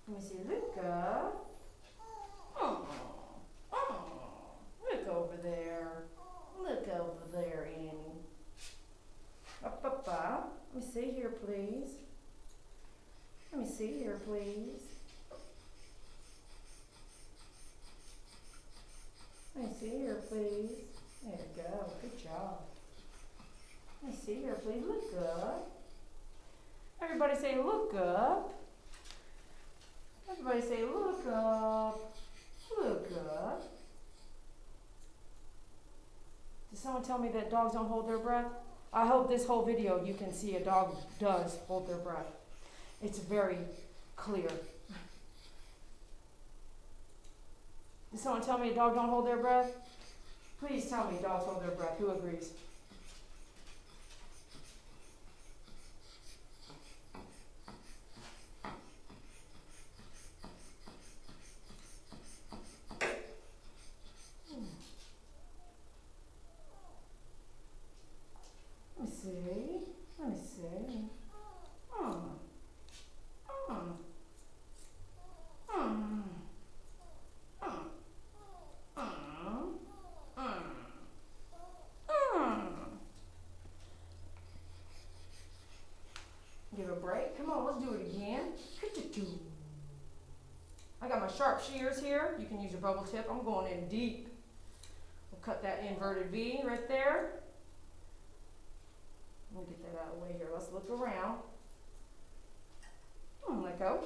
Let me see, look up. Oh, look over there. Look over there, Annie. Up. Let me see here, please. Let me see here, please. Let me see here, please. There you go. Good job. Let me see here, please. Look up. Everybody say, look up. Everybody say, look up. Look up. Did someone tell me that dogs don't hold their breath? I hope this whole video you can see a dog does hold their breath. It's very clear. Did someone tell me a dog don't hold their breath? Please tell me dogs hold their breath. Who agrees? Let me see. Give a break. Come on, let's do it again. I got my sharp shears here. You can use your bubble tip. I'm going in deep. We'll cut that inverted V right there. Let me get that out of the way here. Let's look around. Let go.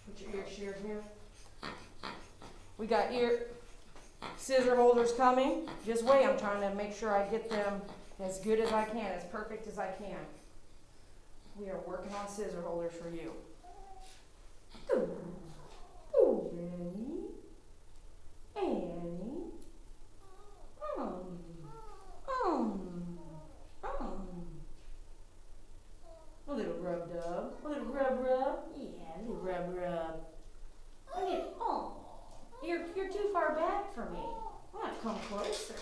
Put your ear shears here. We got ear scissor holders coming. Just wait, I'm trying to make sure I get them as good as I can, as perfect as I can. We are working on scissor holders for you. Oh, Annie. A little rub dub. A little rub rub. Yeah, a little rub rub. You're too far back for me. I want to come closer.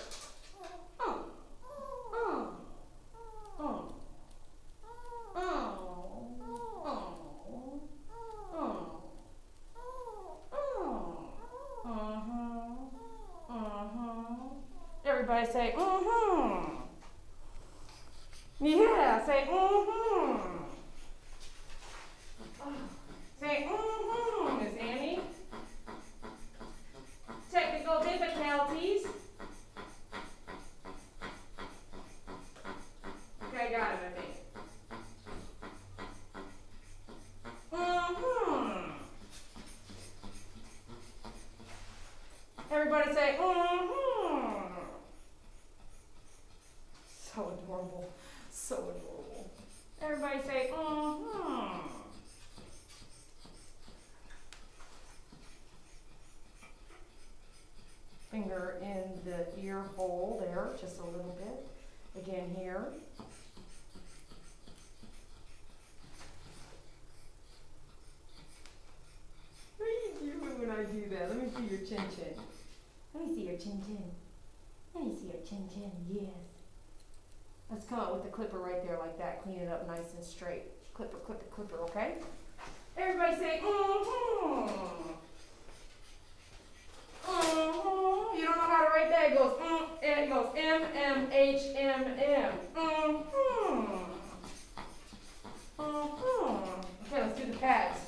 Everybody say, Yeah, say, Say, Miss Annie. Technical difficulties. Okay, got it, I think. Everybody say, So adorable. So adorable. Everybody say, Finger in the ear hole there, just a little bit. Again here. What are you doing when I do that? Let me see your chin chin. Let me see your chin chin. Let me see your chin chin. Yes. Let's come up with the clipper right there like that. Clean it up nice and straight. Clipper, clipper, clipper, okay? Everybody say, You don't know how to write that? It goes, it goes M-M-H-M-M. Okay, let's do the pads.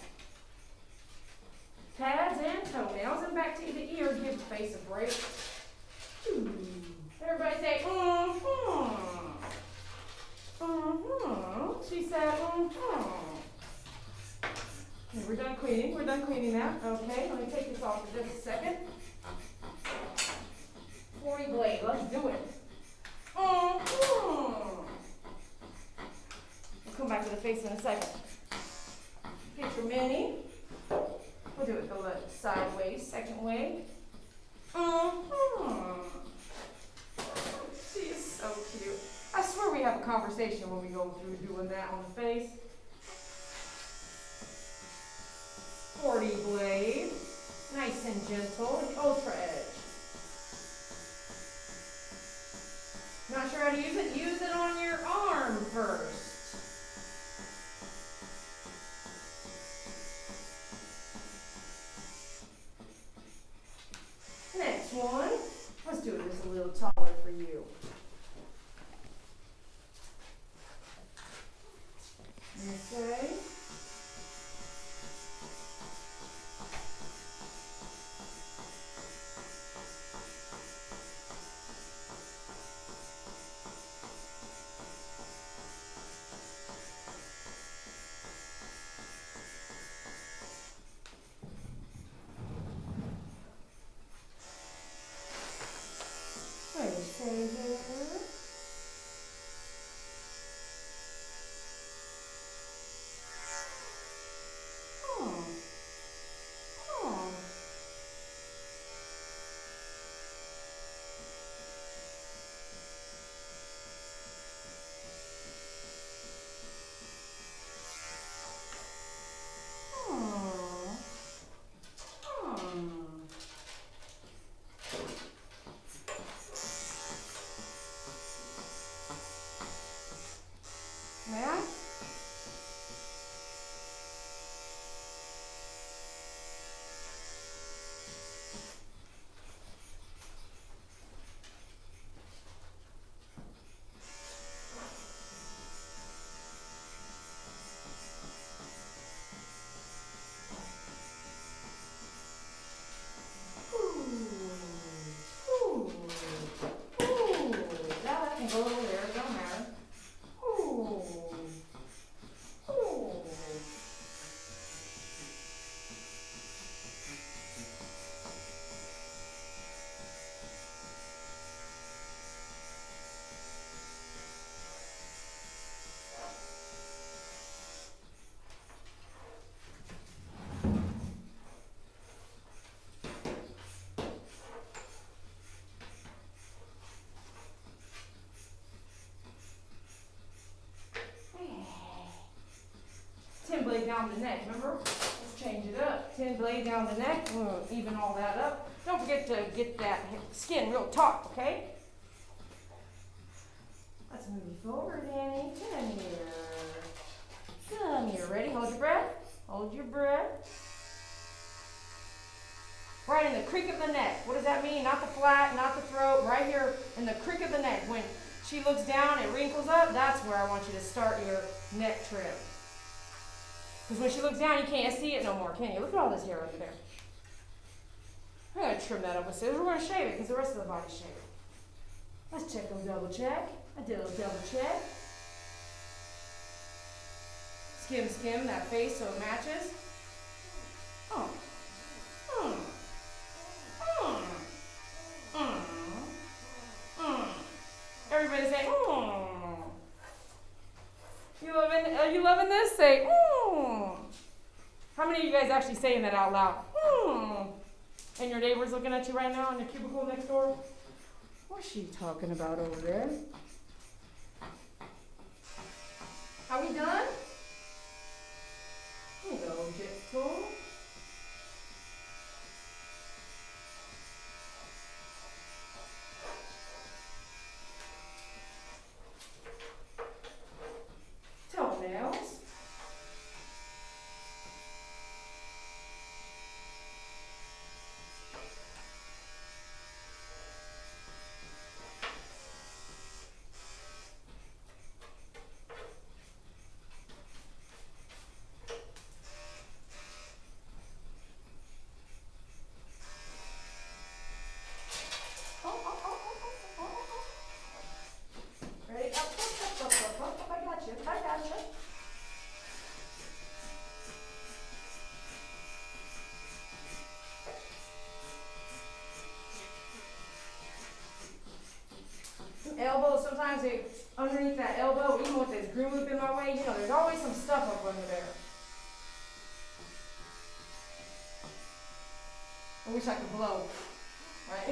Pads and toenails, and back to the ear. Give the face a break. Everybody say, She said, Okay, we're done cleaning. We're done cleaning that. Okay, let me take this off for just a second. 40 blade, let's do it. We'll come back to the face in a second. Get your mini. We'll do it the left sideways, second way. She's so cute. I swear we have a conversation when we go through doing that on the face. 40 blade. Nice and gentle. And ultra edge. Not sure how to use it? Use it on your arm first. Next one. Let's do it just a little taller for you. Okay. down the neck, remember? Let's change it up. 10 blade down the neck, we'll even all that up. Don't forget to get that skin real taut, okay? Let's move you forward, Annie. Come here. Come here. Ready? Hold your breath. Hold your breath. Right in the creek of the neck. What does that mean? Not the flat, not the throat. Right here in the creek of the neck. When she looks down, it wrinkles up. That's where I want you to start your neck trim. Because when she looks down, you can't see it no more, can you? Look at all this hair over there. I'm going to trim that up with scissors. We're going to shave it because the rest of the body's shaved. Let's check them double check. I did a little double check. Skim that face so it matches. Oh. Everybody say, Are you loving this? Say, How many of you guys actually saying that out loud? And your neighbor's looking at you right now in the cubicle next door? What's she talking about over there? Are we done? Hello, gentle. Toenails. Ready? Up. I got you. Elbow, sometimes underneath that elbow, even with this groom loop in my way, there's always some stuff up under there. I wish I could blow, right?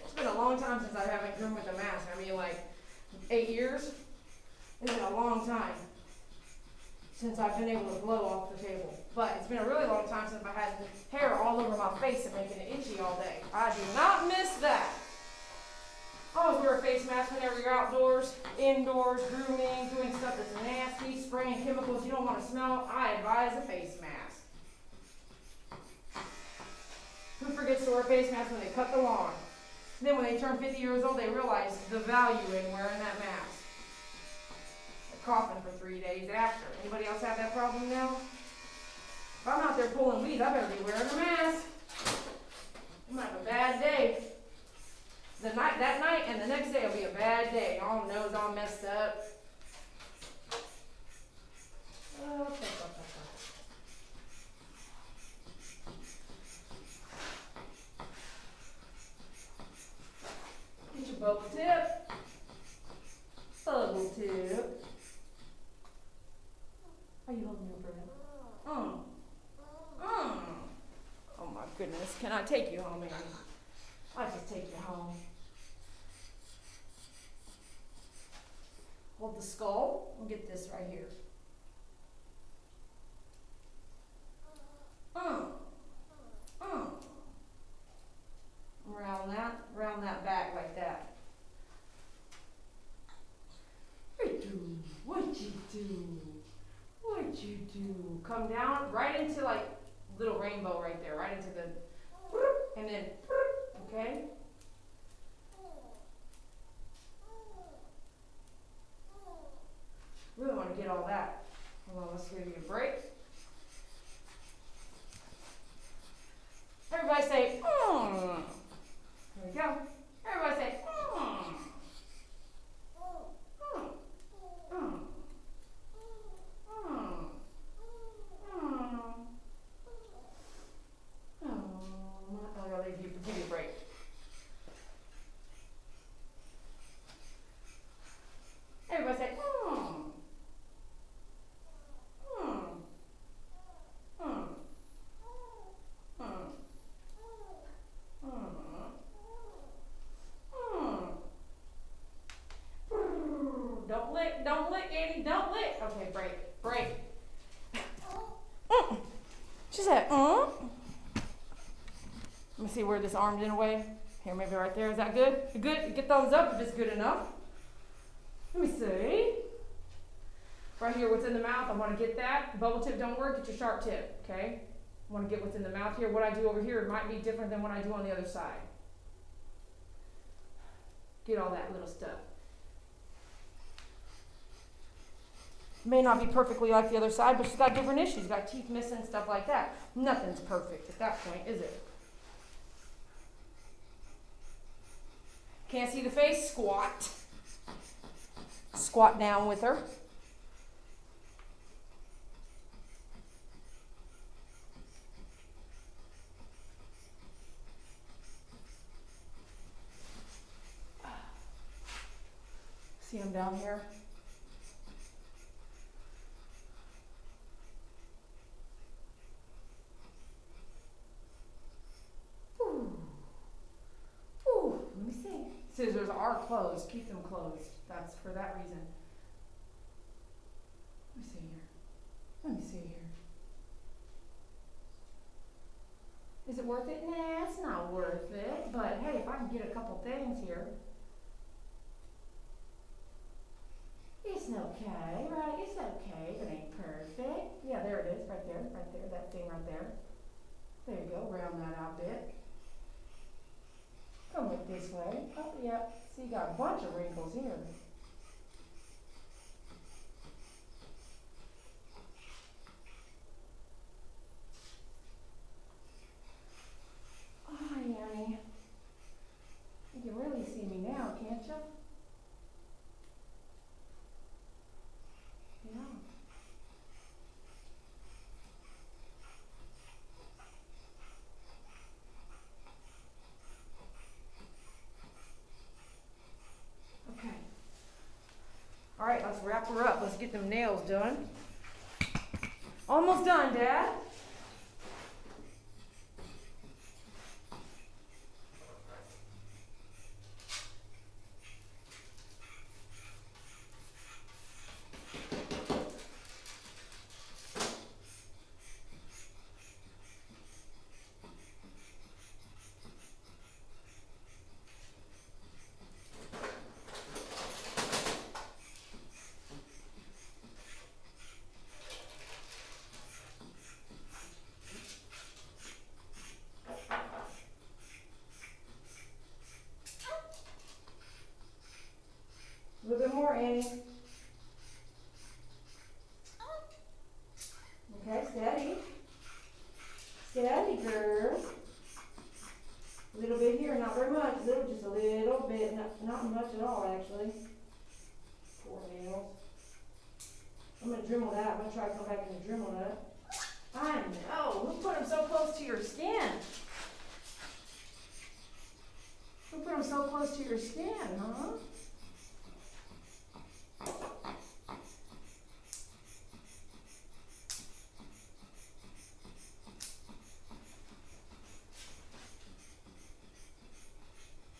It's been a long time since I haven't groomed with a mask. I mean, like 8 years. It's been a long time since I've been able to blow off the table. But it's been a really long time since I had hair all over my face and making it itchy all day. I do not miss that. Always wear a face mask whenever you're outdoors, indoors, grooming, doing stuff that's nasty, spraying chemicals you don't want to smell. I advise a face mask. Who forgets to wear a face mask when they cut the lawn? Then when they turn 50 years old, they realize the value in wearing that mask. They're coughing for 3 days after. Anybody else have that problem now? If I'm out there pulling weeds, I better be wearing a mask. I'm gonna have a bad day. That night and the next day will be a bad day. All nose all messed up. Get your bubble tip. Bubble tip. Are you holding your breath? Oh my goodness. Can I take you home, Amy? I'll just take you home. Hold the skull. We'll get this right here. Round that back like that. What'd you do? Come down right into like little rainbow right there, right into the, and then, okay? Really want to get all that. Hold on, let's give you a break. Everybody say, Here we go. Everybody say, I'll give you a break. Everybody say, that? Let me see where this arm's in a way. Here, maybe right there. Is that good? Good? Get thumbs up if it's good enough. Let me see. Right here, what's in the mouth, I want to get that. Bubble tip don't work, get your sharp tip, okay? I want to get what's in the mouth here. What I do over here might be different than what I do on the other side. Get all that little stuff. May not be perfectly like the other side, but she's got different issues. She's got teeth missing, stuff like that. Nothing's perfect at that point, is it? Can't see the face? Squat. Squat down with her. See him down here? Let me see. Scissors are closed. Keep them closed. That's for that reason. Let me see here. Let me see here. Is it worth it? Nah, it's not worth it. But hey, if I can get a couple things here. It's okay, right? It's okay. It ain't perfect. Yeah, there it is. Right there. Right there. That thing right there. There you go. Round that out a bit. Come look this way. Oh, yeah. See, you got a bunch of wrinkles here. Oh, Annie. You can really see me now, can't you? Yeah. Okay. All right, let's wrap her up. Let's get them nails done. Almost done, Dad. A little bit more, Annie. Okay, steady. Steady, girl. A little bit here, not very much. Just a little bit. Not much at all, actually. Poor nails. I'm going to Dremel that. I'm going to try to come back and Dremel that. I know. Who put them so close to your skin? Who put them so close to your skin, huh?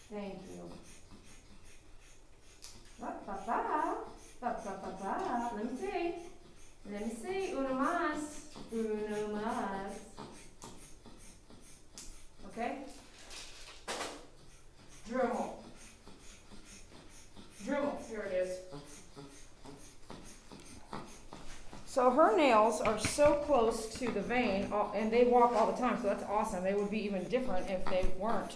Thank you. Ba-ba-ba. Ba-ba-ba-ba. Let me see. Let me see. Uno más. Uno más. Okay? Dremel. Dremel. Here it is. So her nails are so close to the vein, and they walk all the time, so that's awesome. They would be even different if they weren't.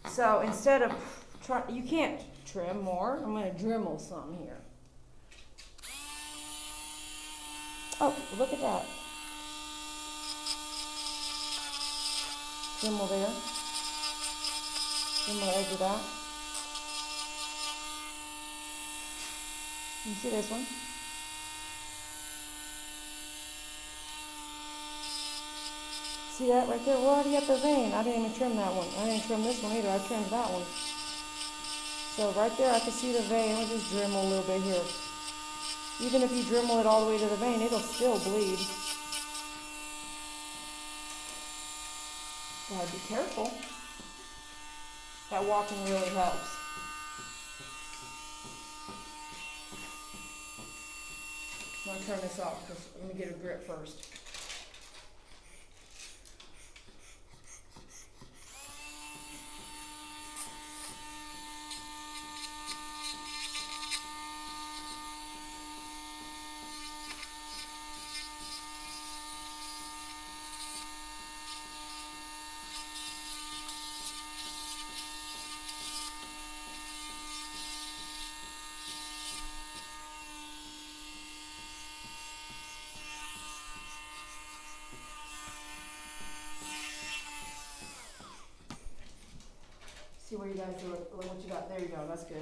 So instead of you can't trim more. I'm going to Dremel some here. Oh, look at that. Dremel there. Dremel the edge of that. You see this one? See that right there? We're already at the vein. I didn't even trim that one. I didn't trim this one either. I trimmed that one. So right there I can see the vein. We'll just Dremel a little bit here. Even if you Dremel it all the way to the vein, it'll still bleed. Gotta be careful. That walking really helps. I'm gonna turn this off because let me get a grip first. See where you guys do it, look what you got, there you go, that's good.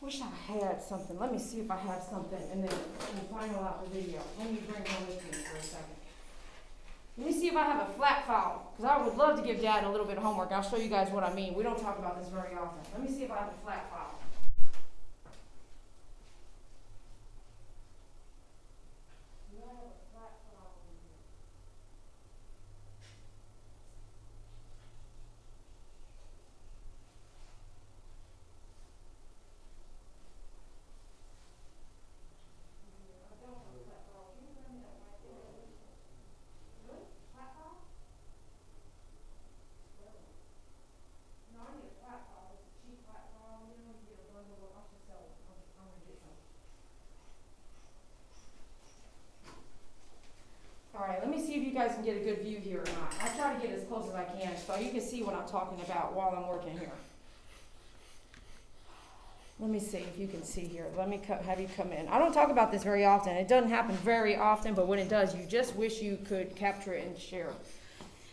Wish I had something. Let me see if I have something, and then we'll final out the video. Let me bring one with me for a second. Let me see if I have a flat file, because I would love to give Dad a little bit of homework. I'll show you guys what I mean. We don't talk about this very often. Let me see if I have a flat file. Do I have a flat file in here? Alright, let me see if you guys can get a good view here or not. I try to get as close as I can so you can see what I'm talking about while I'm working here. Let me see if you can see here. Let me have you come in. I don't talk about this very often. It doesn't happen very often, but when it does, you just wish you could capture it and share.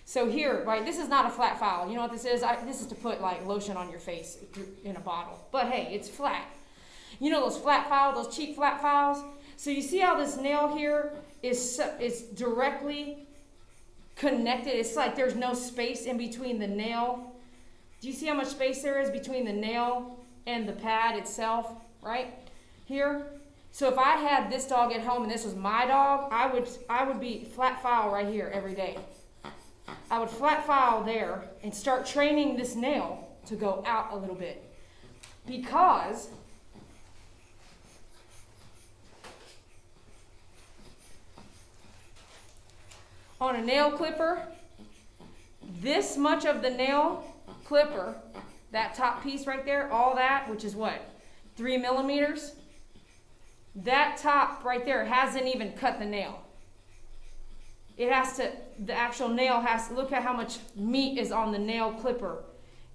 So here, right, this is not a flat file. You know what this is? This is to put like lotion on your face in a bottle. But hey, it's flat. You know those flat files, those cheap flat files? So you see how this nail here is directly connected? It's like there's no space in between the nail. Do you see how much space there is between the nail and the pad itself, right? Here. So if I had this dog at home and this was my dog, I would be flat file right here every day. I would flat file there and start training this nail to go out a little bit. Because on a nail clipper, this much of the nail clipper, that top piece right there, all that, which is what, 3 millimeters, that top right there hasn't even cut the nail. It has to, the actual nail has to, look at how much meat is on the nail clipper.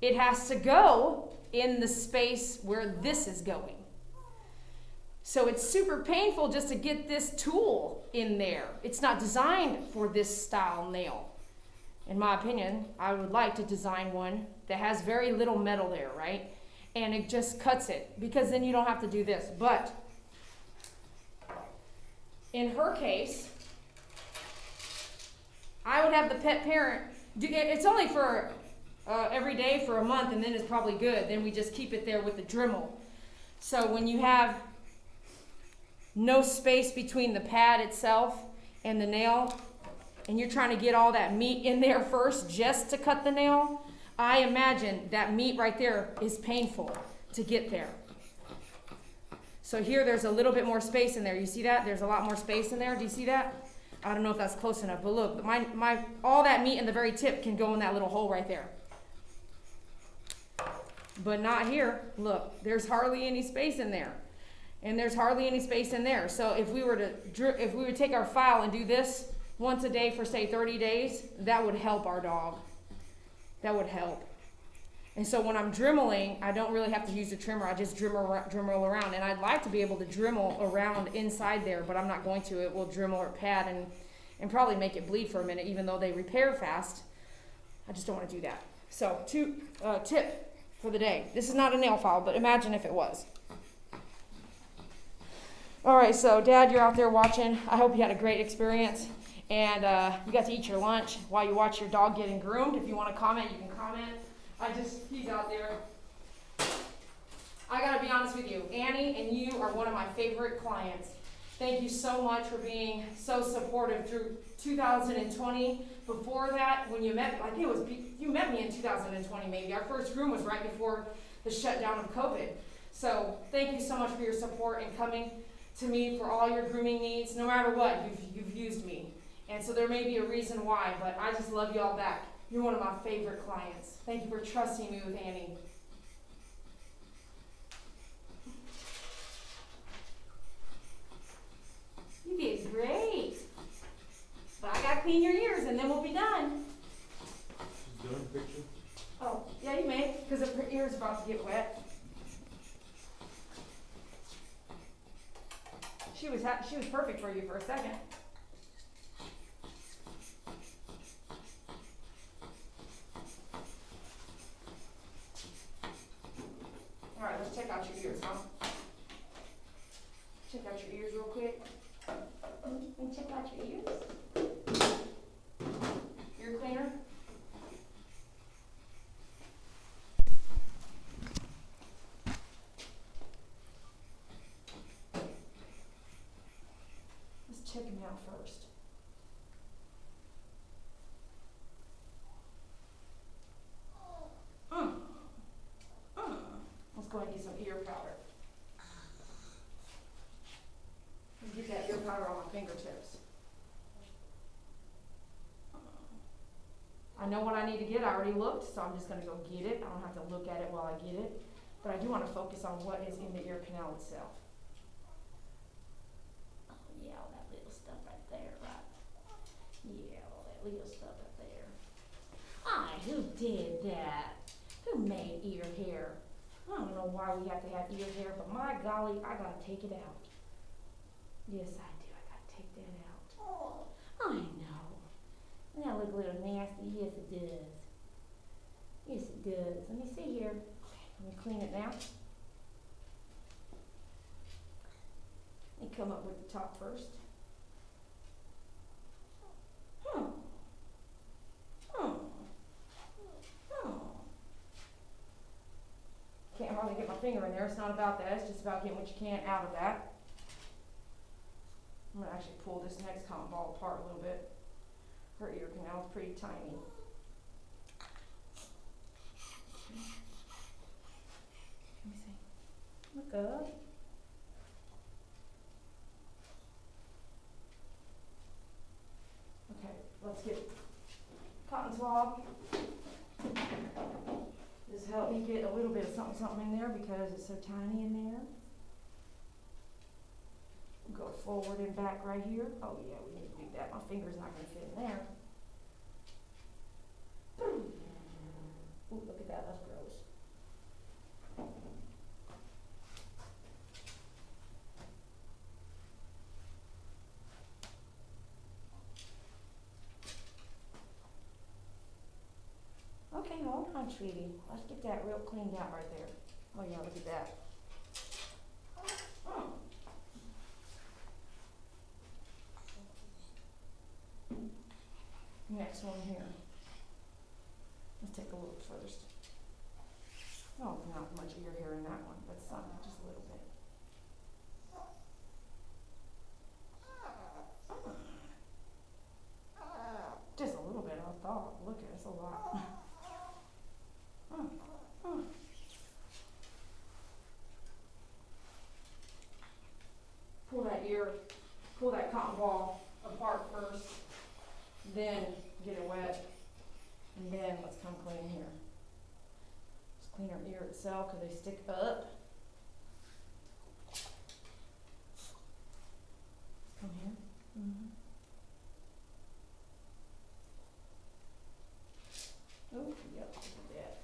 It has to go in the space where this is going. So it's super painful just to get this tool in there. It's not designed for this style nail. In my opinion, I would like to design one that has very little metal there, right? And it just cuts it, because then you don't have to do this. But in her case, I would have the pet parent do it's only for every day for a month, and then it's probably good. Then we just keep it there with the Dremel. So when you have no space between the pad itself and the nail, and you're trying to get all that meat in there first just to cut the nail, I imagine that meat right there is painful to get there. So here there's a little bit more space in there. You see that? There's a lot more space in there. Do you see that? I don't know if that's close enough, but look, all that meat in the very tip can go in that little hole right there. But not here. Look, there's hardly any space in there. And there's hardly any space in there. So if we were to take our file and do this once a day for say 30 days, that would help our dog. That would help. And so when I'm dremeling, I don't really have to use a trimmer. I just dremel around. And I'd like to be able to dremel around inside there, but I'm not going to. It will dremel or pad and probably make it bleed for a minute, even though they repair fast. I just don't want to do that. So tip for the day. This is not a nail file, but imagine if it was. All right, so Dad, you're out there watching. I hope you had a great experience. And you got to eat your lunch while you watch your dog getting groomed. If you want to comment, you can comment. He's out there. I got to be honest with you. Annie and you are one of my favorite clients. Thank you so much for being so supportive through 2020. Before that, when you met, I think you met me in 2020 maybe. Our first groom was right before the shutdown of COVID. So thank you so much for your support and coming to me for all your grooming needs. No matter what, you've used me. And so there may be a reason why, but I just love you all back. You're one of my favorite clients. Thank you for trusting me with Annie. You did great. But I gotta clean your ears and then we'll be done. She's doing a picture? Oh, yeah, you may, because her ear's about to get wet. She was perfect for you for a second. All right, let's check out your ears, huh? Check out your ears real quick. And check out your ears. Ear cleaner. Let's check him out first. Let's go ahead and get some ear powder. Let's get that ear powder on my fingertips. I know what I need to get. I already looked, so I'm just going to go get it. I don't have to look at it while I get it. But I do want to focus on what is in the ear canal itself. Oh, yeah, all that little stuff right there, right? Yeah, all that little stuff right there. Aye, who did that? Who made ear hair? I don't know why we have to have ear hair, but my golly, I got to take it out. Yes, I do. I got to take that out. Oh, I know. That look a little nasty. Yes, it does. Yes, it does. Let me see here. Let me clean it now. And come up with the top first. Can't hardly get my finger in there. It's not about that. It's just about getting what you can out of that. I'm going to actually pull this next cotton ball apart a little bit. Her ear canal is pretty tiny. Let me see. Look up. Okay, let's get cotton swab. Just help me get a little bit of something in there because it's so tiny in there. Go forward and back right here. Oh yeah, we need to do that. My finger's not going to fit in there. Ooh, look at that. That's gross. Okay, hold on, sweetie. Let's get that real cleaned out right there. Oh yeah, look at that. Oh. Next one here. Let's take a look first. Oh, not much ear hair in that one, but some, just a little bit. Just a little bit, I thought. Look at it, it's a lot. Pull that cotton ball apart first, then get it wet, and then let's come clean here. Just clean her ear itself because they stick up. Come here. Oh, yep, look at that.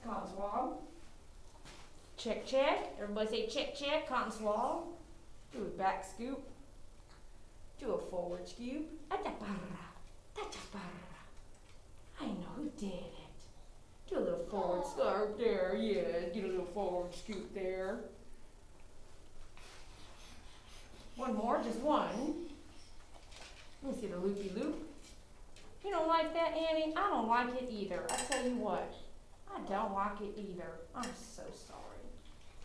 Cotton swab. Check, check. Everybody say check, check. Cotton swab. Do a back scoop. Do a forward scoop. I know who did it. Do a little forward scoop there. Yeah, get a little forward scoop there. One more, just one. Let me see the loopy loop. You don't like that, Annie? I don't like it either. I tell you what, I don't like it either. I'm so sorry.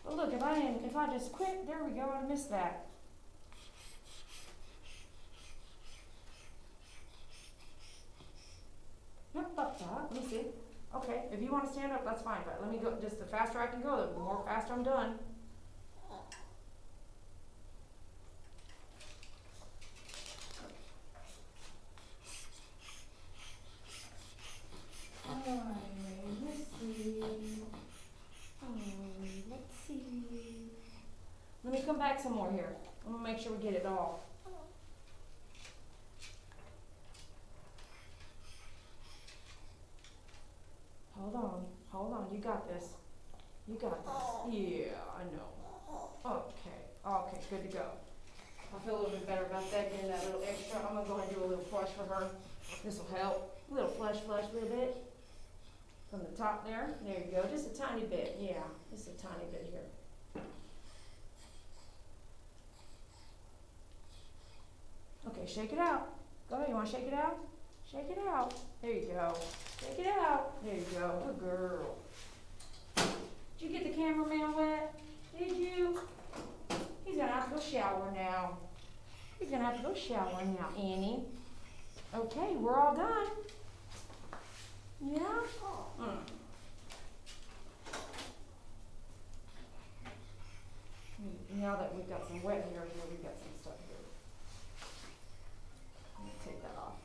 But look, if I just quit, there we go. I missed that. Yep, let me see. Okay, if you want to stand up, that's fine. But let me go. Just the faster I can go, the more faster I'm done. Let's see. Let me come back some more here. I'm gonna make sure we get it all. Hold on, you got this. You got this. Yeah, I know. Okay, good to go. I feel a little bit better about that, getting that little extra. I'm gonna go ahead and do a little flush for her. This will help. A little flush, a little bit. From the top there. There you go. Just a tiny bit. Yeah, just a tiny bit here. Okay, shake it out. Go ahead, you wanna shake it out? Shake it out. There you go. Shake it out. There you go. Good girl. Did you get the cameraman wet? Did you? He's gonna have to go shower now. He's gonna have to go shower now, Annie. Okay, we're all done. Yeah? Now that we've got some wet hair here, we've got some stuff here. I'm gonna take that off.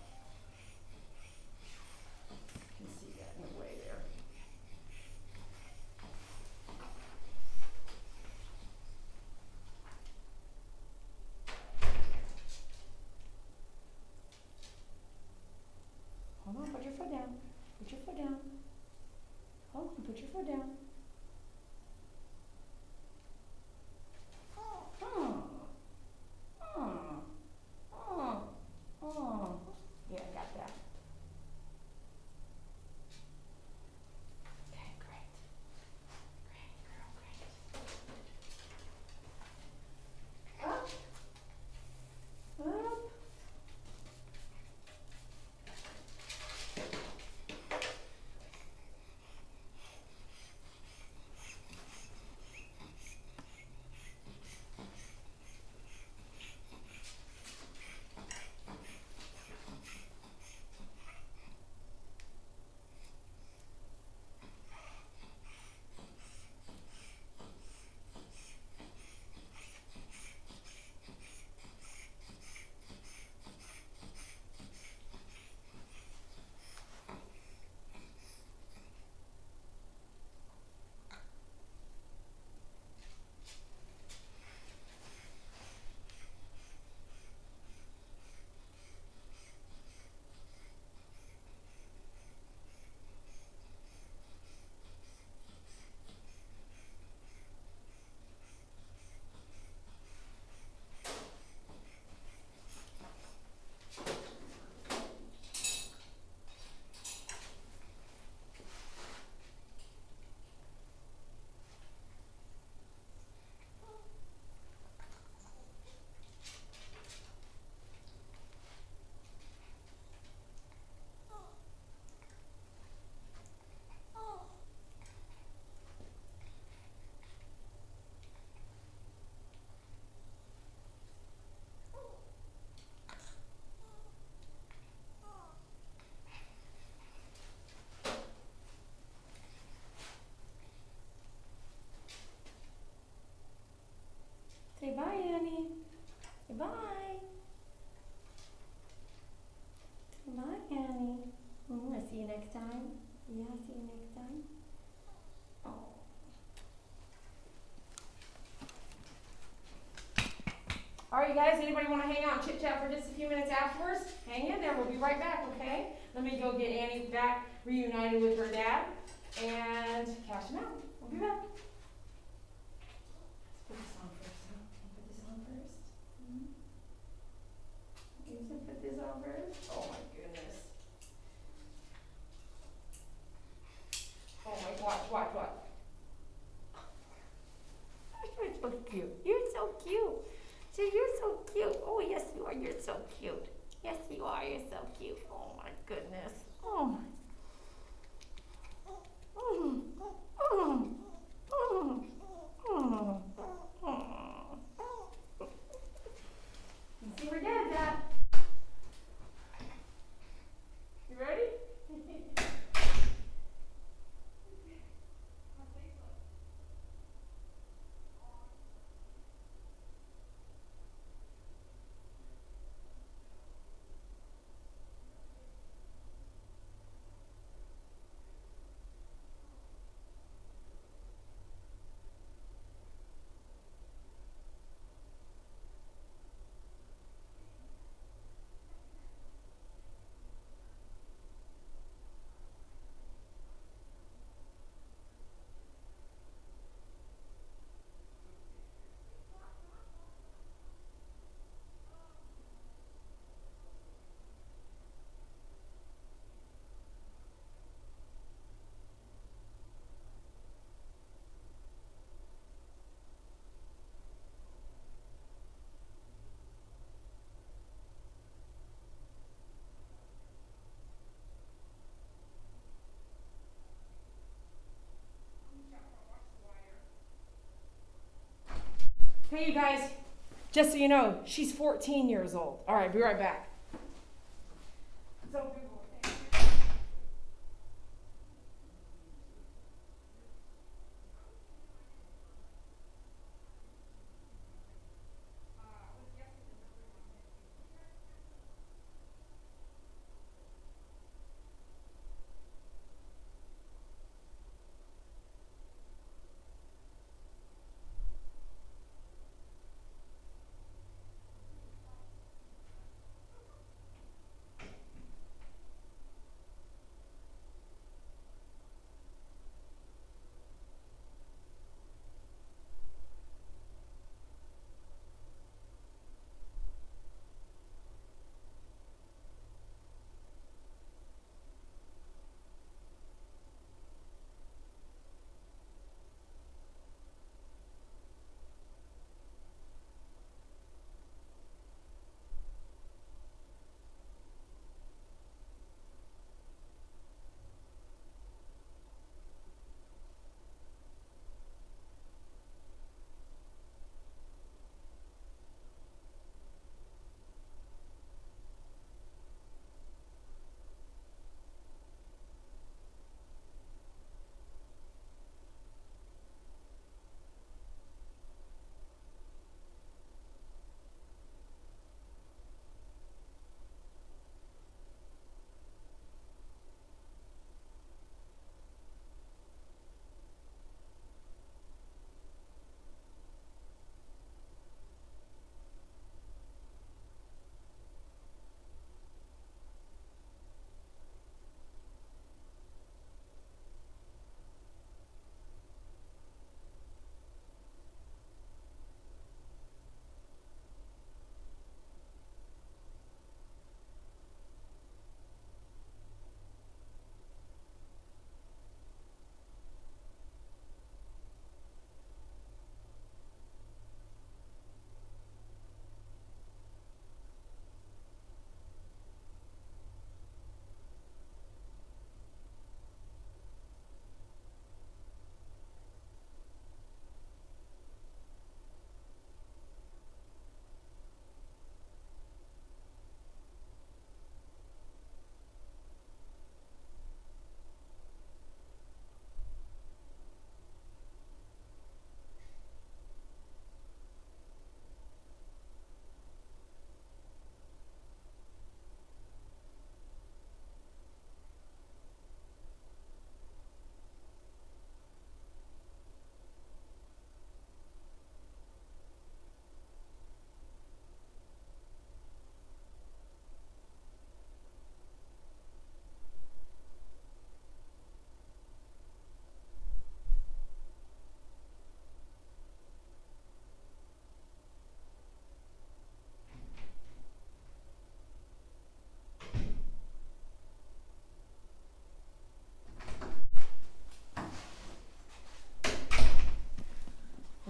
You can see that in the way there. Hold on, put your foot down. Put your foot down. Hold on, put your foot down. Yeah, I got that. Okay, great. Great, girl, great. Up. Up. Say bye, Annie. Say bye. Say bye, Annie. I'll see you next time. Yeah, I'll see you next time. Oh. All right, you guys, anybody want to hang out and chit chat for just a few minutes afterwards? Hang in there. We'll be right back, okay? Let me go get Annie back reunited with her dad and cash him out. We'll be back. Let's put this on first, huh? Put this on first. You can put this on first. Oh my goodness. Oh my, watch. You're so cute. You're so cute. So you're so cute. Oh yes you are. You're so cute. Yes you are. You're so cute. Oh my goodness. Oh. Let's see where Dad's at. You ready? Hey, you guys. Just so you know, she's 14 years old. All right, be right back. So,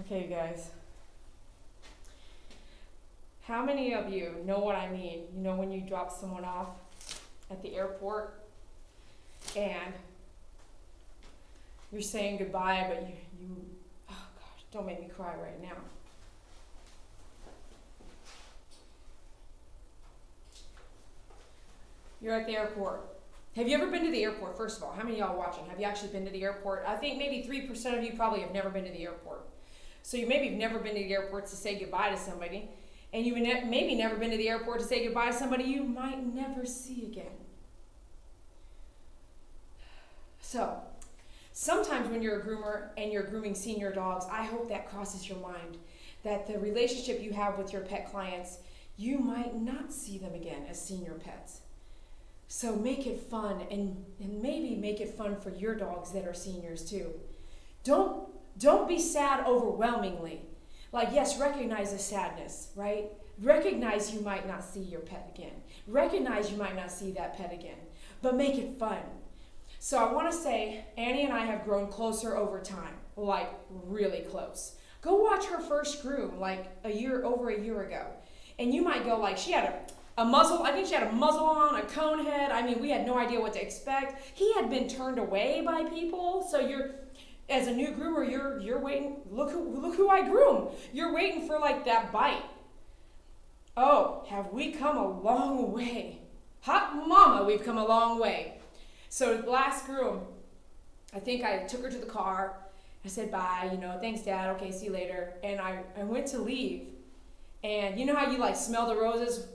okay, you guys. How many of you know what I mean? You know when you drop someone off at the airport and you're saying goodbye, but you oh gosh, don't make me cry right now. You're at the airport. Have you ever been to the airport, first of all? How many of y'all watching? Have you actually been to the airport? I think maybe 3% of you probably have never been to the airport. So you maybe have never been to the airport to say goodbye to somebody. And you've maybe never been to the airport to say goodbye to somebody you might never see again. So, sometimes when you're a groomer and you're grooming senior dogs, I hope that crosses your mind. That the relationship you have with your pet clients, you might not see them again as senior pets. So make it fun and maybe make it fun for your dogs that are seniors too. Don't be sad overwhelmingly. Like, yes, recognize the sadness, right? Recognize you might not see your pet again. Recognize you might not see that pet again, but make it fun. So I want to say Annie and I have grown closer over time, like really close. Go watch her first groom like over a year ago. And you might go like, she had a muzzle, I think she had a muzzle on, a cone head. I mean, we had no idea what to expect. He had been turned away by people. So as a new groomer, you're waiting. Look who I groom. You're waiting for like that bite. Oh, have we come a long way? Hot mama, we've come a long way. So the last groom, I think I took her to the car. I said bye, thanks Dad, okay, see you later. And I went to leave. And you know how you like smell the roses?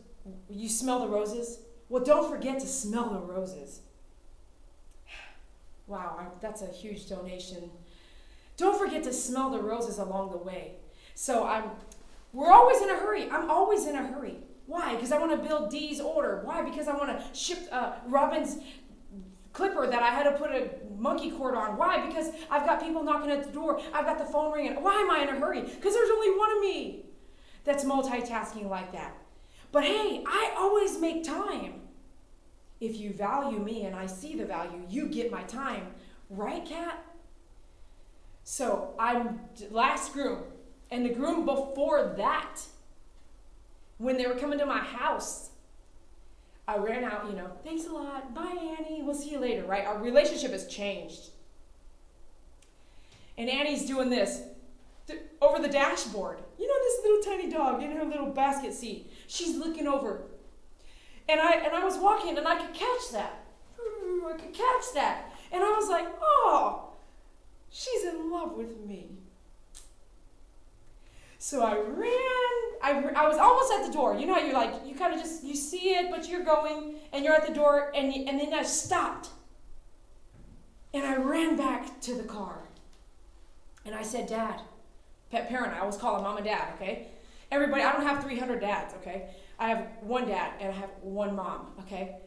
You smell the roses? Well, don't forget to smell the roses. Wow, that's a huge donation. Don't forget to smell the roses along the way. So we're always in a hurry. I'm always in a hurry. Why? Because I want to build Dee's order. Why? Because I want to ship Robin's clipper that I had to put a monkey cord on. Why? Because I've got people knocking at the door. I've got the phone ringing. Why am I in a hurry? Because there's only one of me that's multitasking like that. But hey, I always make time. If you value me and I see the value, you get my time. Right, Kat? So I'm last groom. And the groom before that, when they were coming to my house, I ran out, thanks a lot. Bye, Annie. We'll see you later, right? Our relationship has changed. And Annie's doing this over the dashboard. This little tiny dog in her little basket seat. She's looking over. And I was walking and I could catch that. I could catch that. And I was like, oh, she's in love with me. So I ran. I was almost at the door. You know how you're like, you kind of just, you see it, but you're going, and you're at the door, and then I stopped. And I ran back to the car. And I said, Dad, pet parent, I always call him Mom and Dad, okay? Everybody, I don't have 300 dads, okay? I have one dad, and I have one mom, okay?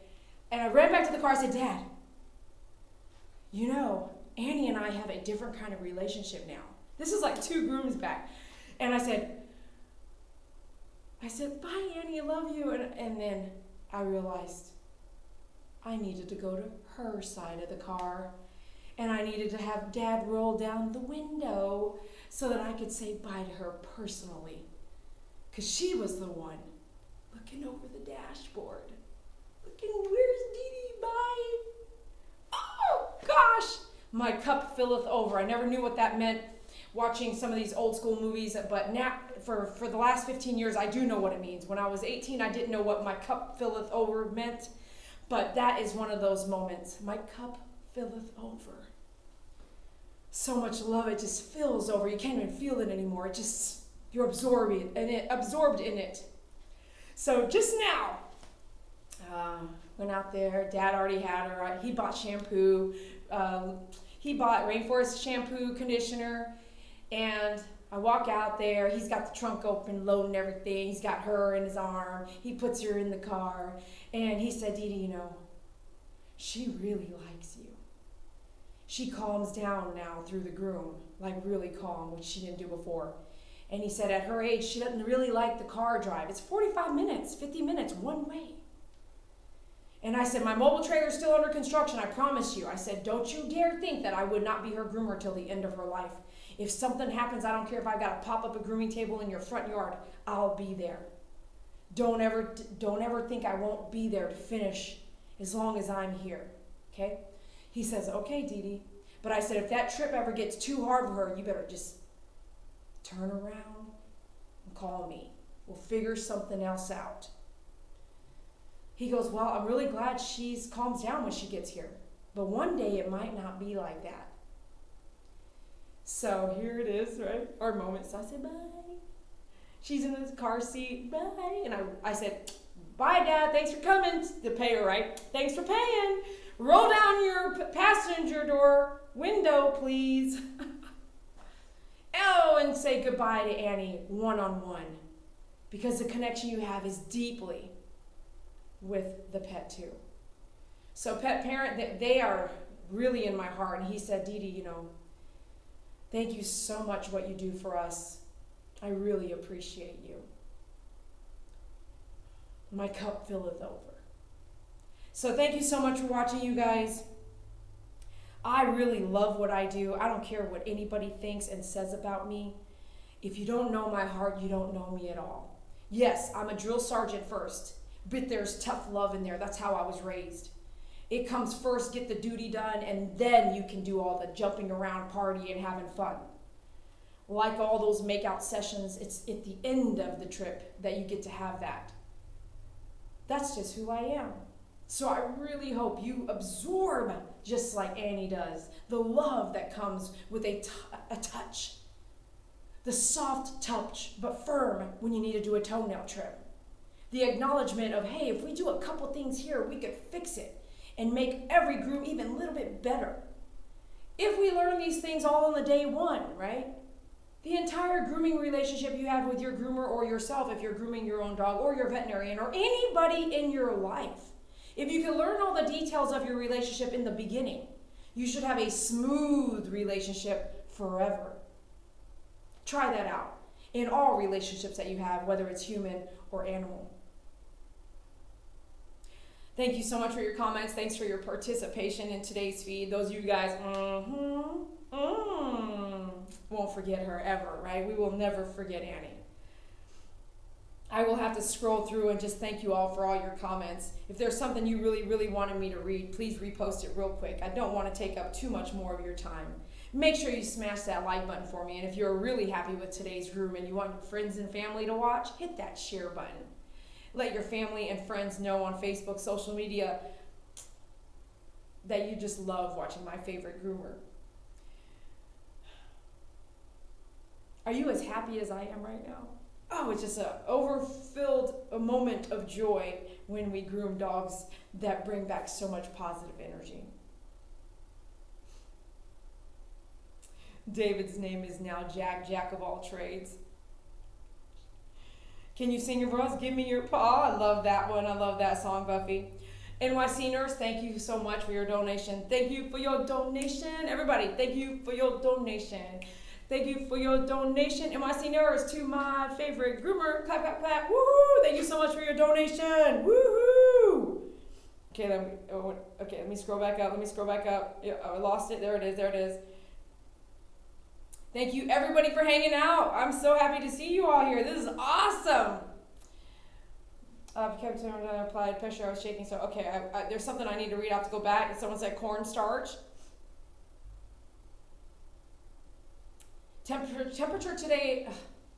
And I ran back to the car, I said, Dad, Annie and I have a different kind of relationship now. This is like 2 grooms back. And I said, bye, Annie, I love you. And then I realized I needed to go to her side of the car. And I needed to have Dad roll down the window so that I could say bye to her personally. Because she was the one looking over the dashboard. Looking, where's Dee Dee? Bye. Oh, gosh. My cup filleth over. I never knew what that meant watching some of these old school movies, but now for the last 15 years, I do know what it means. When I was 18, I didn't know what my cup filleth over meant, but that is one of those moments. My cup filleth over. So much love, it just fills over. You can't even feel it anymore. You're absorbed in it. So just now, went out there. Dad already had her. He bought shampoo. He bought Rainforest shampoo, conditioner. And I walk out there. He's got the trunk open, loading everything. He's got her in his arm. He puts her in the car. And he said, Dee Dee, she really likes you. She calms down now through the groom, like really calm, which she didn't do before. And he said at her age, she doesn't really like the car drive. It's 45 minutes, 50 minutes, one way. And I said, my mobile trailer is still under construction, I promise you. I said, don't you dare think that I would not be her groomer till the end of her life. If something happens, I don't care if I've got to pop up a grooming table in your front yard, I'll be there. Don't ever think I won't be there to finish as long as I'm here, okay? He says, okay, Dee Dee. But I said, if that trip ever gets too hard for her, you better just turn around and call me. We'll figure something else out. He goes, well, I'm really glad she calms down when she gets here. But one day it might not be like that. So here it is, right? Our moment. So I said, bye. She's in the car seat, bye. And I said, bye, Dad, thanks for coming. To pay her, right? Thanks for paying. Roll down your passenger door window, please. Oh, and say goodbye to Annie one-on-one. Because the connection you have is deeply with the pet too. So pet parent, they are really in my heart. And he said, Dee Dee, thank you so much what you do for us. I really appreciate you. My cup filleth over. So thank you so much for watching, you guys. I really love what I do. I don't care what anybody thinks and says about me. If you don't know my heart, you don't know me at all. Yes, I'm a drill sergeant first, but there's tough love in there. That's how I was raised. It comes first, get the duty done, and then you can do all the jumping around, party, and having fun. Like all those make-out sessions, it's at the end of the trip that you get to have that. That's just who I am. So I really hope you absorb, just like Annie does, the love that comes with a touch. The soft touch, but firm when you need to do a toenail trim. The acknowledgement of, hey, if we do a couple things here, we could fix it and make every groom even a little bit better. If we learn these things all on the day one, right? The entire grooming relationship you have with your groomer or yourself, if you're grooming your own dog or your veterinarian or anybody in your life, if you can learn all the details of your relationship in the beginning, you should have a smooth relationship forever. Try that out in all relationships that you have, whether it's human or animal. Thank you so much for your comments. Thanks for your participation in today's feed. Those of you guys, won't forget her ever, right? We will never forget Annie. I will have to scroll through and just thank you all for all your comments. If there's something you really, really wanted me to read, please repost it real quick. I don't want to take up too much more of your time. Make sure you smash that like button for me. And if you're really happy with today's groom and you want your friends and family to watch, hit that share button. Let your family and friends know on Facebook, social media, that you just love watching my favorite groomer. Are you as happy as I am right now? Oh, it's just a overfilled moment of joy when we groom dogs that bring back so much positive energy. David's name is now Jack, Jack of all trades. Can you sing your voice? Give me your paw. I love that one. I love that song, Buffy. NYC Nurse, thank you so much for your donation. Thank you for your donation. Everybody, thank you for your donation. Thank you for your donation, NYC Nurse, to my favorite groomer. Clap, clap, clap. Woohoo! Thank you so much for your donation. Woohoo! Okay, let me scroll back up. Yeah, I lost it. There it is. Thank you, everybody, for hanging out. I'm so happy to see you all here. This is awesome. Captain applied pressure. I was shaking. So, okay, there's something I need to read. I have to go back. Someone said cornstarch. Temperature today,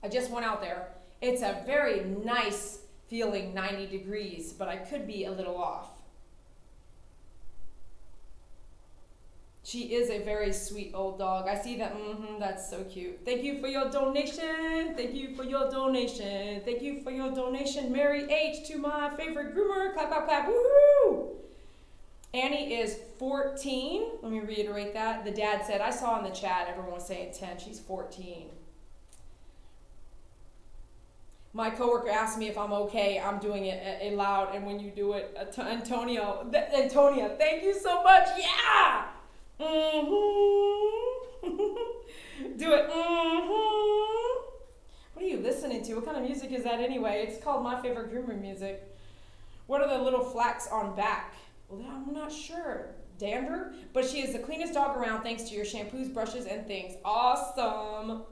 I just went out there. It's a very nice feeling 90 degrees, but I could be a little off. She is a very sweet old dog. I see that. That's so cute. Thank you for your donation. Thank you for your donation. Thank you for your donation. Mary H. to my favorite groomer. Clap, clap, clap. Woohoo! Annie is 14. Let me reiterate that. The dad said, I saw in the chat, everyone was saying 10. She's 14. My coworker asked me if I'm okay. I'm doing it loud. And when you do it, Antonia, thank you so much. Yeah! Do it. What are you listening to? What kind of music is that anyway? It's called My Favorite Groomer music. What are the little flax on back? Well, I'm not sure. Dander? But she is the cleanest dog around thanks to your shampoos, brushes, and things. Awesome.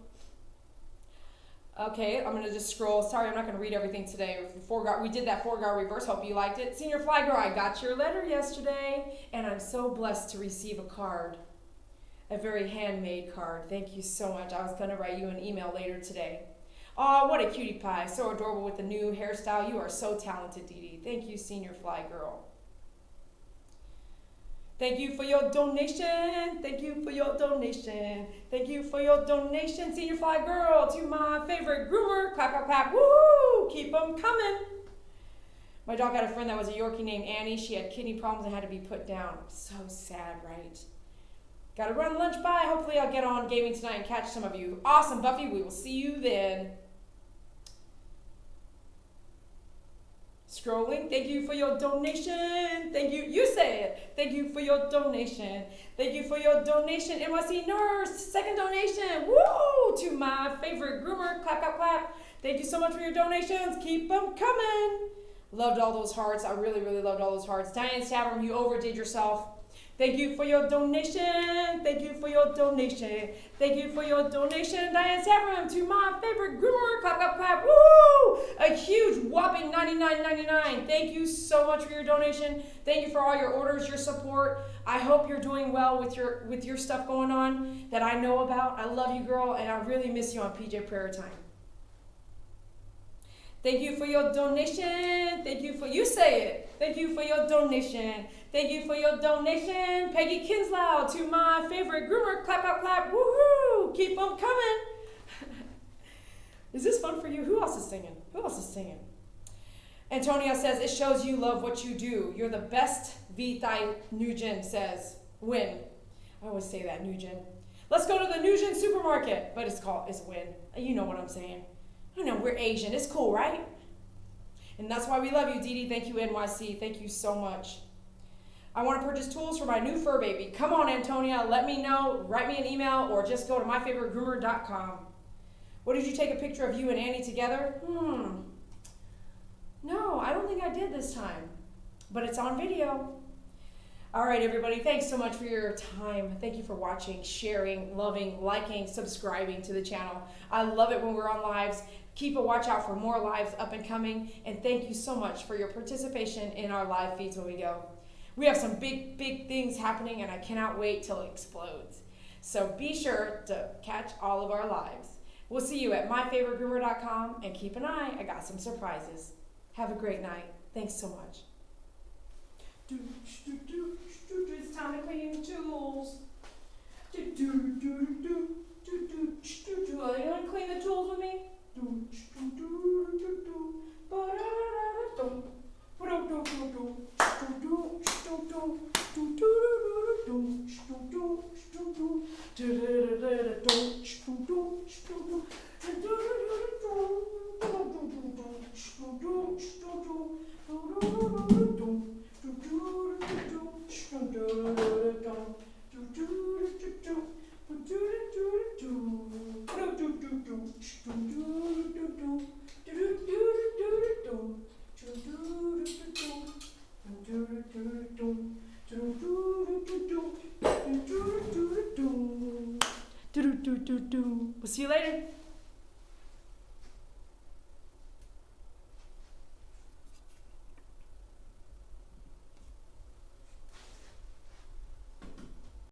Okay, I'm going to just scroll. Sorry, I'm not going to read everything today. We did that 4-guard reverse. Hope you liked it. Senior Fly Girl, I got your letter yesterday, and I'm so blessed to receive a card. A very handmade card. Thank you so much. I was going to write you an email later today. Oh, what a cutie pie. So adorable with the new hairstyle. You are so talented, Dee Dee. Thank you, Senior Fly Girl. Thank you for your donation. Thank you for your donation. Thank you for your donation, Senior Fly Girl, to my favorite groomer. Clap, clap, clap. Woo! Keep them coming. My dog had a friend that was a Yorkie named Annie. She had kidney problems and had to be put down. So sad, right? Got to run lunch by. Hopefully I'll get on gaming tonight and catch some of you. Awesome, Buffy. We will see you then. Scrolling. Thank you for your donation. Thank you. You say it. Thank you for your donation. Thank you for your donation. NYC Nurse. Second donation. Woo! To my favorite groomer. Clap, clap, clap. Thank you so much for your donations. Keep them coming. Loved all those hearts. I really, really loved all those hearts. Diane's Tavern, you overdid yourself. Thank you for your donation. Thank you for your donation. Thank you for your donation, Diane Savram, to my favorite groomer. Clap, clap, clap. Woo! A huge whopping $99.99. Thank you so much for your donation. Thank you for all your orders, your support. I hope you're doing well with your stuff going on that I know about. I love you, girl, and I really miss you on PJ Prayer Time. Thank you for your donation. Thank you for, you say it. Thank you for your donation. Thank you for your donation, Peggy Kinslow, to my favorite groomer. Clap, clap, clap. Woohoo! Keep them coming. Is this fun for you? Who else is singing? Who else is singing? Antonia says, it shows you love what you do. You're the best. Vita Nugent says, win. I always say that, Nugent. Let's go to the Nugent supermarket. But it's win. You know what I'm saying. I know, we're Asian. It's cool, right? And that's why we love you, Dee Dee. Thank you, NYC. Thank you so much. I want to purchase tools for my new fur baby. Come on, Antonia. Let me know. Write me an email or just go to myfavoritegroomer.com. What, did you take a picture of you and Annie together? No, I don't think I did this time. But it's on video. All right, everybody. Thanks so much for your time. Thank you for watching, sharing, loving, liking, subscribing to the channel. I love it when we're on lives. Keep a watch out for more lives up and coming. And thank you so much for your participation in our live feeds when we go. We have some big, big things happening, and I cannot wait till it explodes. So be sure to catch all of our lives. We'll see you at myfavoritegroomer.com, and keep an eye. I got some surprises. Have a great night. Thanks so much. It's time to clean the tools. Are you going to clean the tools with me? We'll see you later.